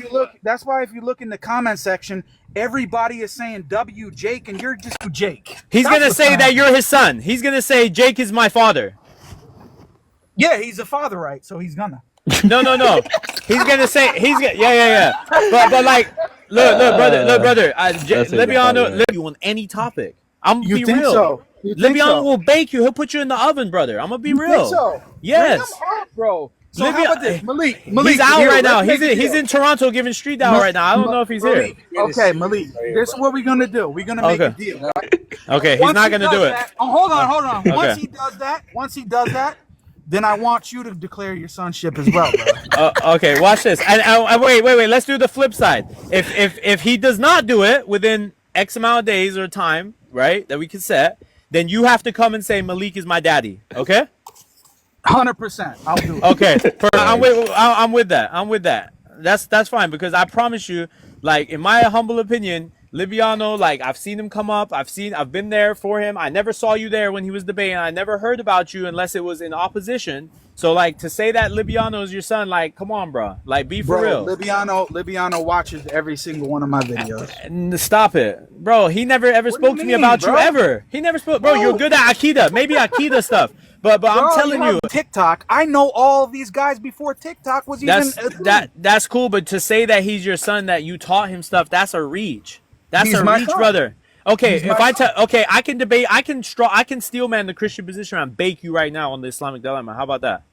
That's why if you look in the comment section, everybody is saying W Jake, and you're just Jake. He's gonna say that you're his son. He's gonna say Jake is my father. Yeah, he's a father, right? So he's gonna. No. He's gonna say yeah. But like. Look, brother. Libyano, you on any topic. I'm gonna be real. So? Libyano will bake you. He'll put you in the oven, brother. I'm gonna be real. Think so? Yes, bring him up, bro. So how about this, Maleek? He's out right now. He's in Toronto giving street out right now. I don't know if he's here. Okay, Maleek. This is what we're gonna do. We're gonna make a deal. Okay, he's not gonna do it. Hold on. Okay. Once he does that, then I want you to declare your sonship as well, bro. Okay, watch this. And wait. Let's do the flip side. If he does not do it within X amount of days or time, right, that we can set, then you have to come and say Maleek is my daddy. Okay? 100%. I'll do it. Okay. I'm with that. That's fine, because I promise you, like, in my humble opinion, Libyano, like, I've seen him come up. I've been there for him. I never saw you there when he was debating. I never heard about you unless it was in opposition. So, like, to say that Libyano is your son, like, come on, bro. Like, be for real. Libyano watches every single one of my videos. Stop it. Bro, he never ever spoke to me about you ever. He never spoke. Bro, you're good at Akida. Maybe Akida stuff. But I'm telling you. TikTok. I know all of these guys before TikTok was even. That's cool. But to say that he's your son, that you taught him stuff, that's a reach. That's a reach, brother. Okay, I can debate. I can steel man the Christian position and bake you right now on the Islamic dilemma. How about that?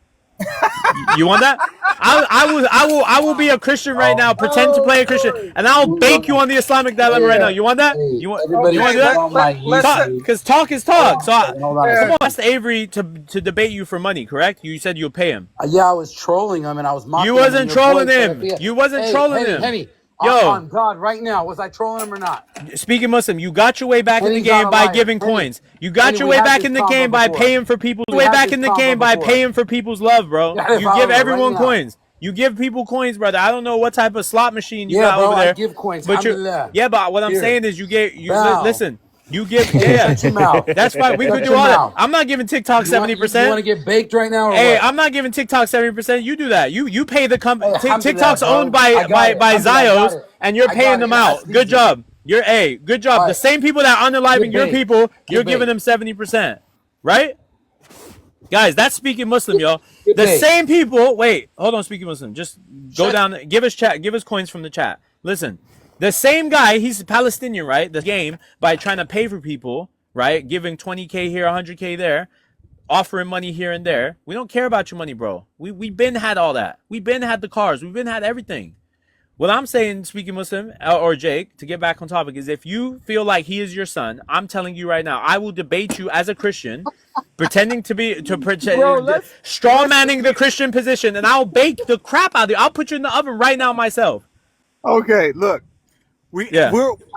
You want that? I will be a Christian right now. Pretend to play a Christian, and I'll bake you on the Islamic dilemma right now. You want that? You want to do that? Because talk is talk. So someone asked Avery to debate you for money. Correct? You said you'll pay him. Yeah, I was trolling him and I was mocking him. You wasn't trolling him. You wasn't trolling him. Henny, yo, on God, right now, was I trolling him or not? Speaking Muslim, you got your way back in the game by giving coins. You got your way back in the game by paying for people's paying for people's love, bro. You give everyone coins. You give people coins, brother. I don't know what type of slot machine you got over there. I give coins. But but what I'm saying is listen. You give, that's fine. We could do all that. I'm not giving TikTok 70%. You want to get baked right now? Or hey, what? I'm not giving TikTok 70%. You do that. You pay the company. TikTok's owned by Zios, and you're paying them out. Good job. Good job. The same people that unaliving your people, you're giving them 70%, right? Guys, that's Speaking Muslim, yo. The same people. Wait, hold on, Speaking Muslim. Just go down. Give us coins from the chat. Listen. The same guy, he's Palestinian, right? The game, by trying to pay for people, right? Giving 20K here, 100K there, offering money here and there. We don't care about your money, bro. We been had all that. We been had the cars. We been had everything. What I'm saying, Speaking Muslim, or Jake, to get back on topic, is if you feel like he is your son, I'm telling you right now, I will debate you as a Christian, pretending straw manning the Christian position, and I'll bake the crap out of you. I'll put you in the oven right now myself. Okay, look. I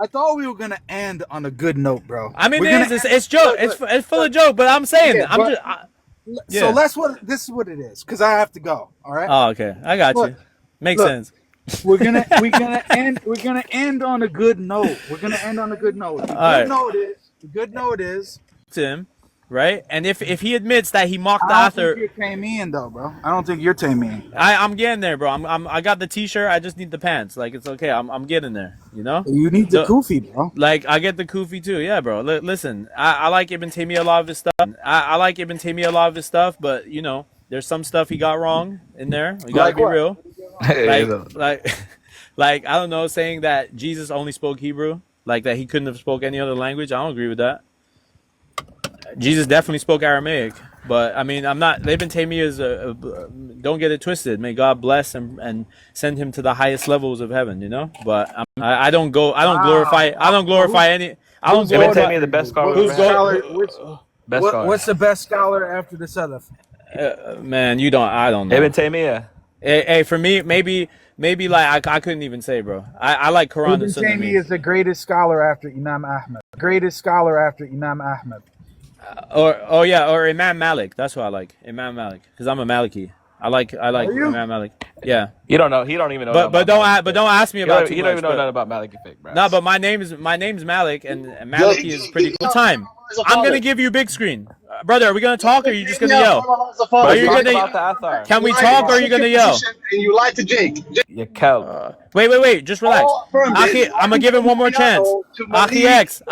thought we were gonna end on a good note, bro. I mean, it's joke. It's full of joke, but I'm saying, So this is what it is, because I have to go. All right. Oh, okay. I got you. Makes sense. We're gonna end on a good note. The good note is to him, right? And if he admits that he mocked the I don't think author, you're Taimian though, bro. I don't think you're Taimian. I'm getting there, bro. I got the t-shirt. I just need the pants. Like it's okay. I'm getting there. You know. You need the kufi, bro. Like I get the kufi too. Yeah, bro. listen, I like Ibn Taymiyyah a lot of his stuff. I like Ibn Taymiyyah a lot of his stuff, but you know, there's some stuff he got wrong in there. We gotta Like be what? real. Like I don't know, saying that Jesus only spoke Hebrew, like that he couldn't have spoke any other language. I don't agree with that. Jesus definitely spoke Aramaic, but I mean, I'm not. Ibn Taymiyyah is don't get it twisted. May God bless and send him to the highest levels of heaven. You know, but I don't go. I don't glorify. I don't glorify any. I don't Ibn glorify. Taymiyyah, the best scholar. Who's Best scholar. What's the best scholar after the Salaf? Man, you don't. I don't know. Ibn Taymiyyah. Hey, for me, maybe like I couldn't even say, bro. I like Quran Ibn and Sunnah. Taymiyyah is the greatest scholar after Imam Ahmad. Greatest scholar after Imam Ahmad. Or Imam Maleek. That's what I like. Imam Maleek, because I'm a Maliki. I like Imam Maleek. Yeah. You don't know. He don't even know. But don't ask me about too You don't much. even know nothing about Malik Fake, bro. No, but my name's Malik, and Maliki is pretty cool. Time. I'm gonna give you big screen, brother. Are we gonna talk, or are you just gonna yell? Are you gonna? Can we talk, or are you gonna yell? And you lied to Jake. You cow. Wait. Just relax. Aki, I'm gonna give him one more chance. Aki X.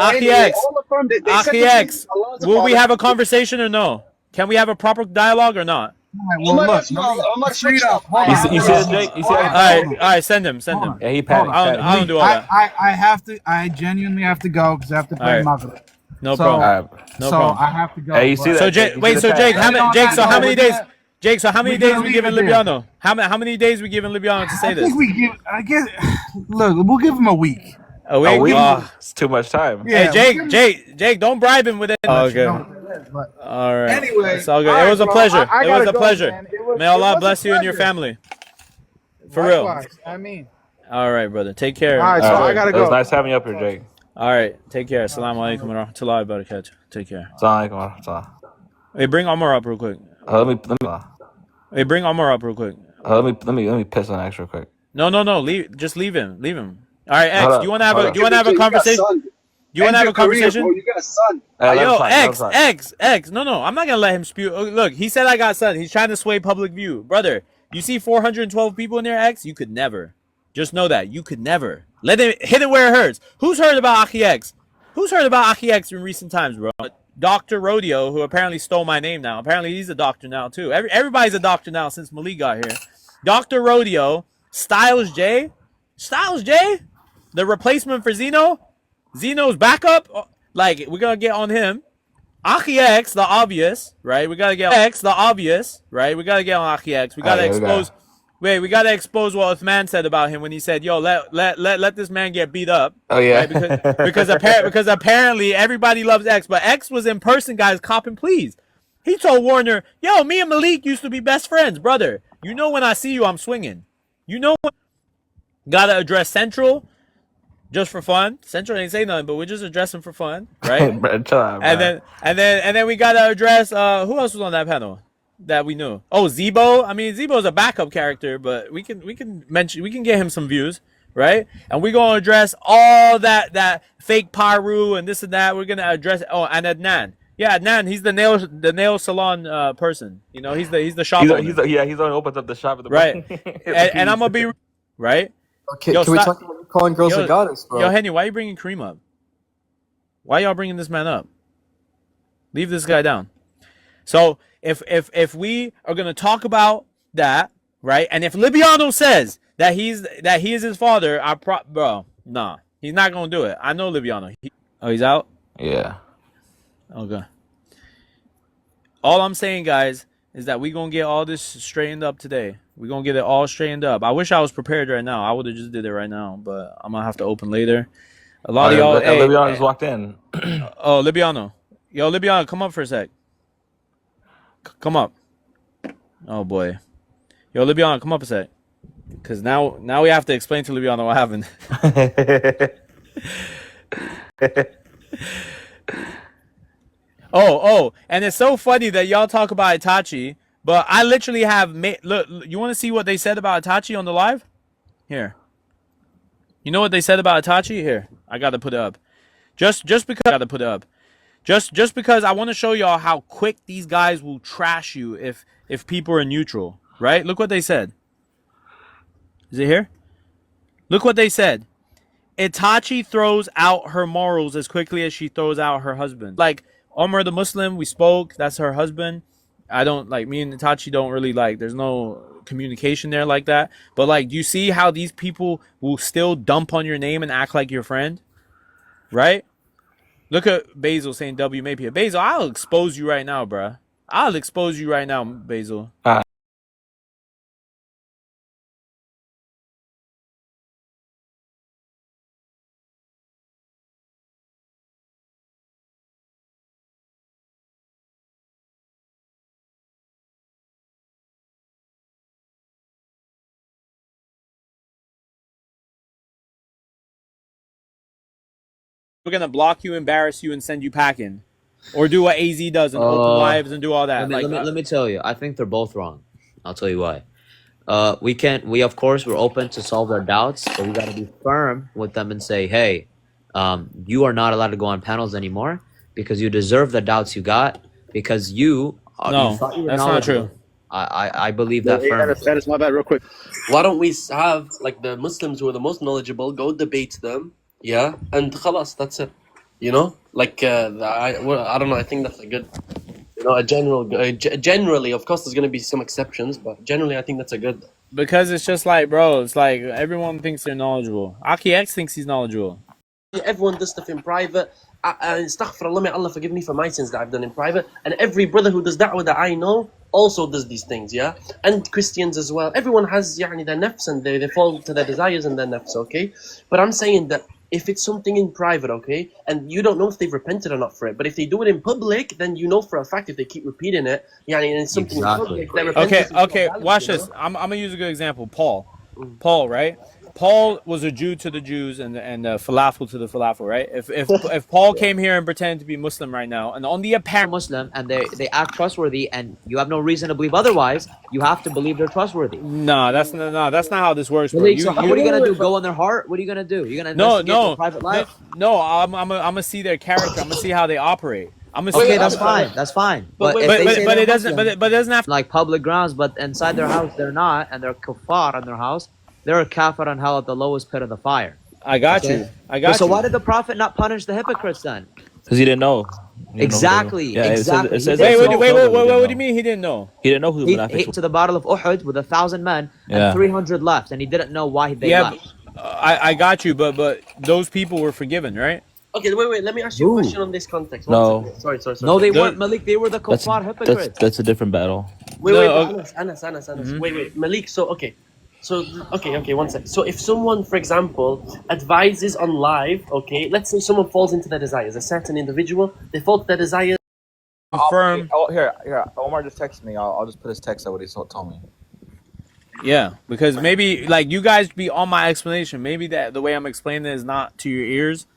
Will we have a conversation or no? Can we have a proper dialogue or not? I'm not straight up. You see that, Jake? You see that? All right. Send him. Yeah, he panicked. I don't do all that. I have to. I genuinely have to go because I have to play All right. Maghrib. No So- problem. No so problem. I have to go. Hey, you see but- that? So Jake, You wait. see So the Jake, pattern? how many days? Jake, so how many We're days gonna we leave giving it there. Libiano? How many days we giving Libiano to say I this? think we give. I guess. Look, we'll give him a week. A week? A week? Oh. It's too much time. Yeah, Hey, we'll give him- Jake, don't bribe him with it. Okay. But All right. Anyway, it's all good. all It right, was a bro. pleasure. I It gotta was a go, pleasure. man. May Allah it was bless a you and your pleasure. family. For real. Likewise. I mean. All right, brother. Take care. All right, so I gotta It was go. nice having you up here, Jake. All right. Take care. Assalamu alaikum wa rahmatullahi wa barakatuh. Take care. Assalamu alaikum wa rahmatullah. Hey, bring Omar up real quick. Let me Hey, bring Omar up real quick. let me piss on X real quick. No. Just leave him. All right, X. Hold Do you up, want to have hold a? up. Do you want to have a conversation? Do you want to have a conversation? You got a son. Yo, Let him X. No. I'm not gonna let him spew. Oh, look, he said I got son. He's trying to sway public view, brother. You see 412 people in there, X. You could never. Just know that you could never let him hit it where it hurts. Who's heard about Aki X? Who's heard about Aki X in recent times, bro? Dr. Rodeo, who apparently stole my name now. Apparently he's a doctor now too. Everybody's a doctor now since Maleek got here. Dr. Rodeo, Styles J, the replacement for Zeno. Zeno's backup. Like, we're gonna get on him. Aki X, the obvious, right? We gotta get on X, the obvious, right? We gotta get on Aki X. We gotta expose. Wait, we gotta expose what Uthman said about him when he said, "Yo, let this man get beat up." Oh yeah. Right? Because apparently everybody loves X, but X was in person, guys. Cop and please. He told Warner, "Yo, me and Maleek used to be best friends, brother. You know when I see you, I'm swinging. You know when." Gotta address Central. Just for fun. Central ain't say nothing, but we're just addressing for fun, right? Bro, chill out, bro. and then we gotta address who else was on that panel that we knew? Oh, Zebo. I mean, Zebo's a backup character, but we can get him some views, right? And we're gonna address all that fake Paru and this and that. We're gonna address and Adnan. Yeah, Adnan, he's the nail salon person. You know, he's the shop owner. He's the one who opens up the shop at the Right. and I'm gonna be right. Okay, Yo, can we stop- talk about you calling girls a goddess, bro? Yo, Henry, why are you bringing Kareem up? Why y'all bringing this man up? Leave this guy down. So if we are gonna talk about that, right? And if Libiano says that he is his father, bro, nah, he's not gonna do it. I know Libiano. He's out. Yeah. Okay. All I'm saying, guys, is that we gonna get all this straightened up today. We're gonna get it all straightened up. I wish I was prepared right now. I would have just did it right now, but I'm gonna have to open later. A lot of y'all. Libiano just walked in. Oh, Libiano. Yo, Libiano, come up for a sec. Come up. Oh boy. Yo, Libiano, come up a sec. Cause now we have to explain to Libiano what happened. Oh, and it's so funny that y'all talk about Itachi, but I literally have look, you want to see what they said about Itachi on the live? Here. You know what they said about Itachi? Here. I got to put it up. Just because I got to put it up. Just because I want to show y'all how quick these guys will trash you if people are neutral, right? Look what they said. Is it here? Look what they said. Itachi throws out her morals as quickly as she throws out her husband. Like Omar the Muslim, we spoke. That's her husband. I don't like me and Itachi don't really like. There's no communication there like that. But like, do you see how these people will still dump on your name and act like your friend, right? Look at Basil saying W may be a Basil. I'll expose you right now, bruh. I'll expose you right now, Basil. We're gonna block you, embarrass you, and send you packing, or do what AZ does and open lives and do all that. Let me tell you. I think they're both wrong. I'll tell you why. We of course we're open to solve their doubts, but we got to be firm with them and say, hey, you are not allowed to go on panels anymore because you deserve the doubts you got because you No, thought you were that's not true. I believe that firmly. That is my bad, real quick. Why don't we have like the Muslims who are the most knowledgeable go debate them, yeah, and khalas, that's it. You know, like I don't know. I think that's a good, you know, a general. Generally, of course, there's going to be some exceptions, but generally, I think that's a good. Because it's just like, bro, it's like everyone thinks they're knowledgeable. Aki X thinks he's knowledgeable. Everyone does stuff in private. Astaghfirullah, may Allah forgive me for my sins that I've done in private. And every brother who does da'wah that I know also does these things, yeah? And Christians as well. Everyone has their nafs and they fall to their desires and their nafs, okay? But I'm saying that if it's something in private, okay, and you don't know if they've repented or not for it, but if they do it in public, then you know for a fact if they keep repeating it, and it's something Exactly. in public, Okay, watch this. I'm gonna use a good example. Paul, right? Paul was a Jew to the Jews and falafel to the falafel, right? If Paul came here and pretended to be Muslim right now, and on the apparent Muslim and they act trustworthy and you have no reason to believe otherwise, you have to believe they're trustworthy. no, that's not how this works, bro. Maleek, so what are you gonna do? Go in their heart? What are you gonna do? You're gonna investigate their private life? No, I'm gonna see their character. I'm gonna see how they operate. I'm gonna Okay, see. that's fine. That's fine. But if they say But they're it doesn't. Muslim, But it doesn't have. like public grounds, but inside their house they're not, and they're kuffar in their house. They're a kafir on hell at the lowest pit of the fire. I got you. So why did the Prophet not punish the hypocrites then? Because he didn't know. Exactly. Exactly. It says Wait, what do you mean he didn't know? He didn't know who the Munafiqs He were. to the Battle of Uhud with 1,000 men Yeah. and 300 left, and he didn't know why they left. I got you, but those people were forgiven, right? Okay, wait. Let me ask you a question on this context. No. Sorry. No, they weren't, Maleek. They were the kuffar hypocrites. That's a different battle. Wait, No, Anas. Wait, Maleek. So, okay, one sec. So, if someone, for example, advises on live, okay, let's say someone falls into their desires, a certain individual, they fall to their desires. Confirm. Here. Omar just texted me. I'll just put his text out what he told me. Yeah, because maybe like you guys be on my explanation. Maybe that the way I'm explaining it is not to your ears,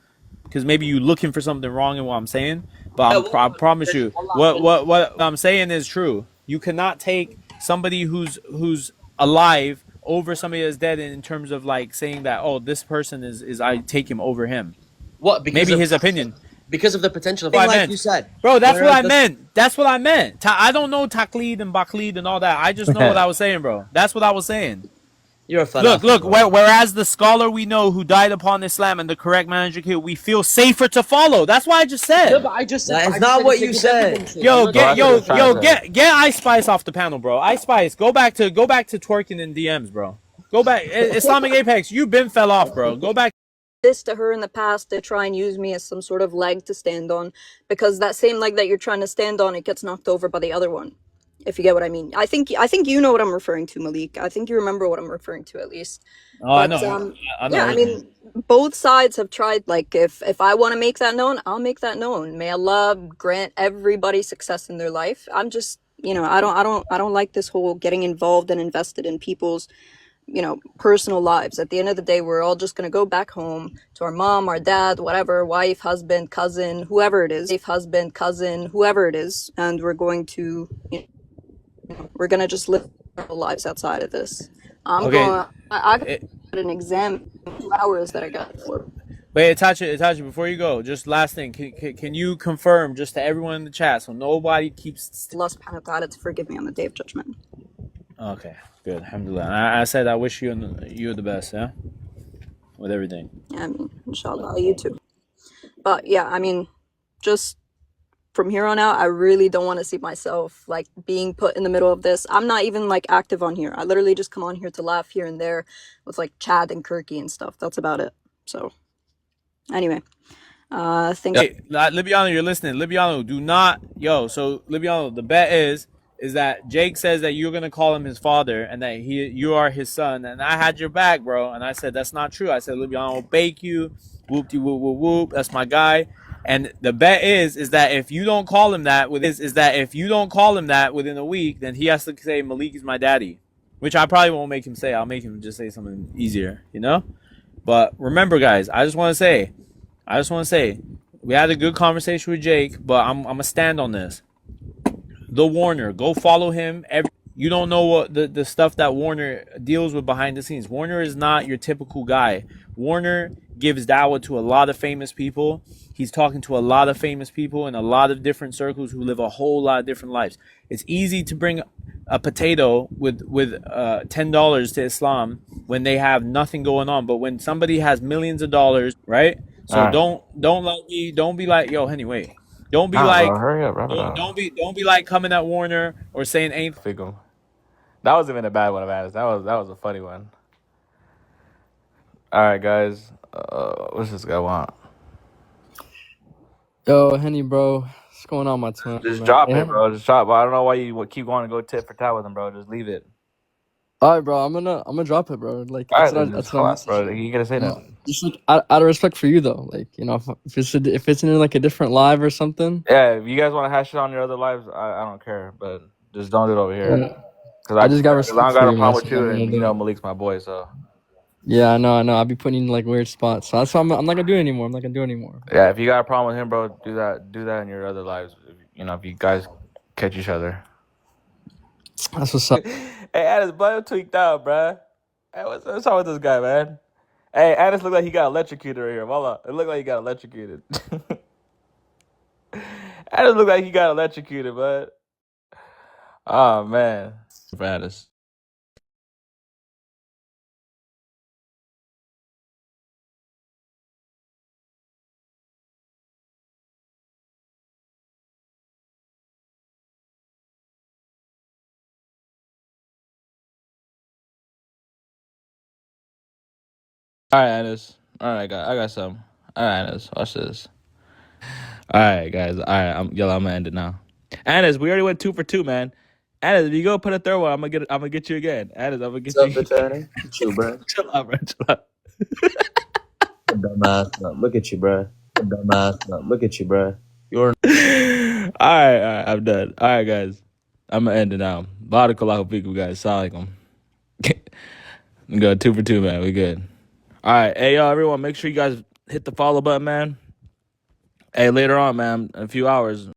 because maybe you looking for something wrong in what I'm saying. But I promise you, what I'm saying is true. You cannot take somebody who's alive over somebody that's dead in terms of like saying that, oh, this person is I take him over him. What? Because Maybe his opinion. Because of the potential of What I Like meant. you said. Bro, that's what I Whereas meant. That's what I meant. I don't know taqlid and baqlid and all that. I just know what I was saying, bro. That's what I was saying. You're a fanatic. Look. Whereas the scholar we know who died upon Islam and the correct manager here, we feel safer to follow. That's what I just said. No, but I just said. That's not what you said. Get Ice Spice off the panel, bro. Ice Spice, go back to twerking in DMs, bro. Go back. Islamic Apex, you been fell off, bro. Go back. This to her in the past to try and use me as some sort of leg to stand on, because that same leg that you're trying to stand on, it gets knocked over by the other one, if you get what I mean. I think you know what I'm referring to, Maleek. I think you remember what I'm referring to, at least. Oh, I know. Yeah, I mean, both sides have tried. Like, if I want to make that known, I'll make that known. May Allah grant everybody success in their life. I'm just, I don't like this whole getting involved and invested in people's personal lives. At the end of the day, we're all just going to go back home to our mom, our dad, whatever, wife, husband, cousin, whoever it is, and we're going to just live our lives outside of this. I got an exam 2 hours that I got for. But Itachi, before you go, just last thing, can you confirm just to everyone in the chat so nobody keeps. Allah subhanahu wa ta'ala to forgive me on the day of judgment. Okay, good. Alhamdulillah. I said I wish you the best, yeah? With everything. Yeah, I mean, inshallah, you too. But yeah, I mean, just from here on out, I really don't want to see myself like being put in the middle of this. I'm not even like active on here. I literally just come on here to laugh here and there with like Chad and Kirky and stuff. That's about it. So anyway, thanks. Hey, Libiano, you're listening. Libiano, do not, so Libiano, the bet is that Jake says that you're gonna call him his father and that you are his son, and I had your back, bro. And I said that's not true. I said Libiano will bake you, whoop de whoop whoop whoop. That's my guy. And the bet is that if you don't call him that within a week, then he has to say Maleek is my daddy, which I probably won't make him say. I'll make him just say something easier, you know. But remember, guys, I just want to say, we had a good conversation with Jake, but I'm gonna stand on this. The Warner, go follow him. You don't know what the stuff that Warner deals with behind the scenes. Warner is not your typical guy. Warner gives dawah to a lot of famous people. He's talking to a lot of famous people in a lot of different circles who live a whole lot of different lives. It's easy to bring a potato with $10 to Islam when they have nothing going on. But when somebody has millions of dollars, right? So All right. don't be like, yo, Henny, wait. Don't be Nah, like, bro, hurry up, wrap it up. don't be like coming at Warner or saying anything. Fickle. That wasn't even a bad one of Addis. That was a funny one. All right, guys. What's this guy want? Yo, Henny, bro. What's going on, my twin? Just man? drop Yeah. it, bro. Just drop. But I don't know why you keep going to go tit for tat with him, bro. Just leave it. All right, bro. I'm gonna drop it, bro. Like All that's right, what then that's just what I'm relax, bro. You gotta say that. just like out of respect for you, though. Like, you know, if it's in like a different live or something. Yeah, if you guys want to hash it on your other lives, I don't care, but just don't do it over here. Yeah. Cause I just got I respect don't for got a you, man. problem So with you, I'm gonna and do you know it. Malik's my boy, so Yeah, I know. I'll be putting you in like weird spots. So that's why I'm not gonna do it anymore. I'm not gonna do it anymore. yeah. If you got a problem with him, bro, do that in your other lives. If you guys catch each other. That's what's up. Hey, Addis, butt tweaked out, bruh. Hey, what's wrong with this guy, man? Hey, Addis looked like he got electrocuted right here. Voila. It looked like he got electrocuted. Addis looked like he got electrocuted, bud. Oh, man. For Addis. All right, Addis. All right, I got some. All right, Addis. Watch this. All right, guys. All right, I'm gonna end it now. Addis, we already went 2 for 2, man. Addis, if you go put a third one, I'm gonna get you again. Addis, I'm gonna get What's you. up, bitch ass? Chill, bro. Chill out, bro. Chill out. Dumbass. Look at you, bro. Dumbass. Look at you, bro. You're All right, I'm done. All right, guys. I'm gonna end it now. Barakallahu fikum, guys. Assalamualaikum. We go 2 for 2, man. We good. All right, hey y'all, everyone, make sure you guys hit the follow button, man. Hey, later on, man, in a few hours.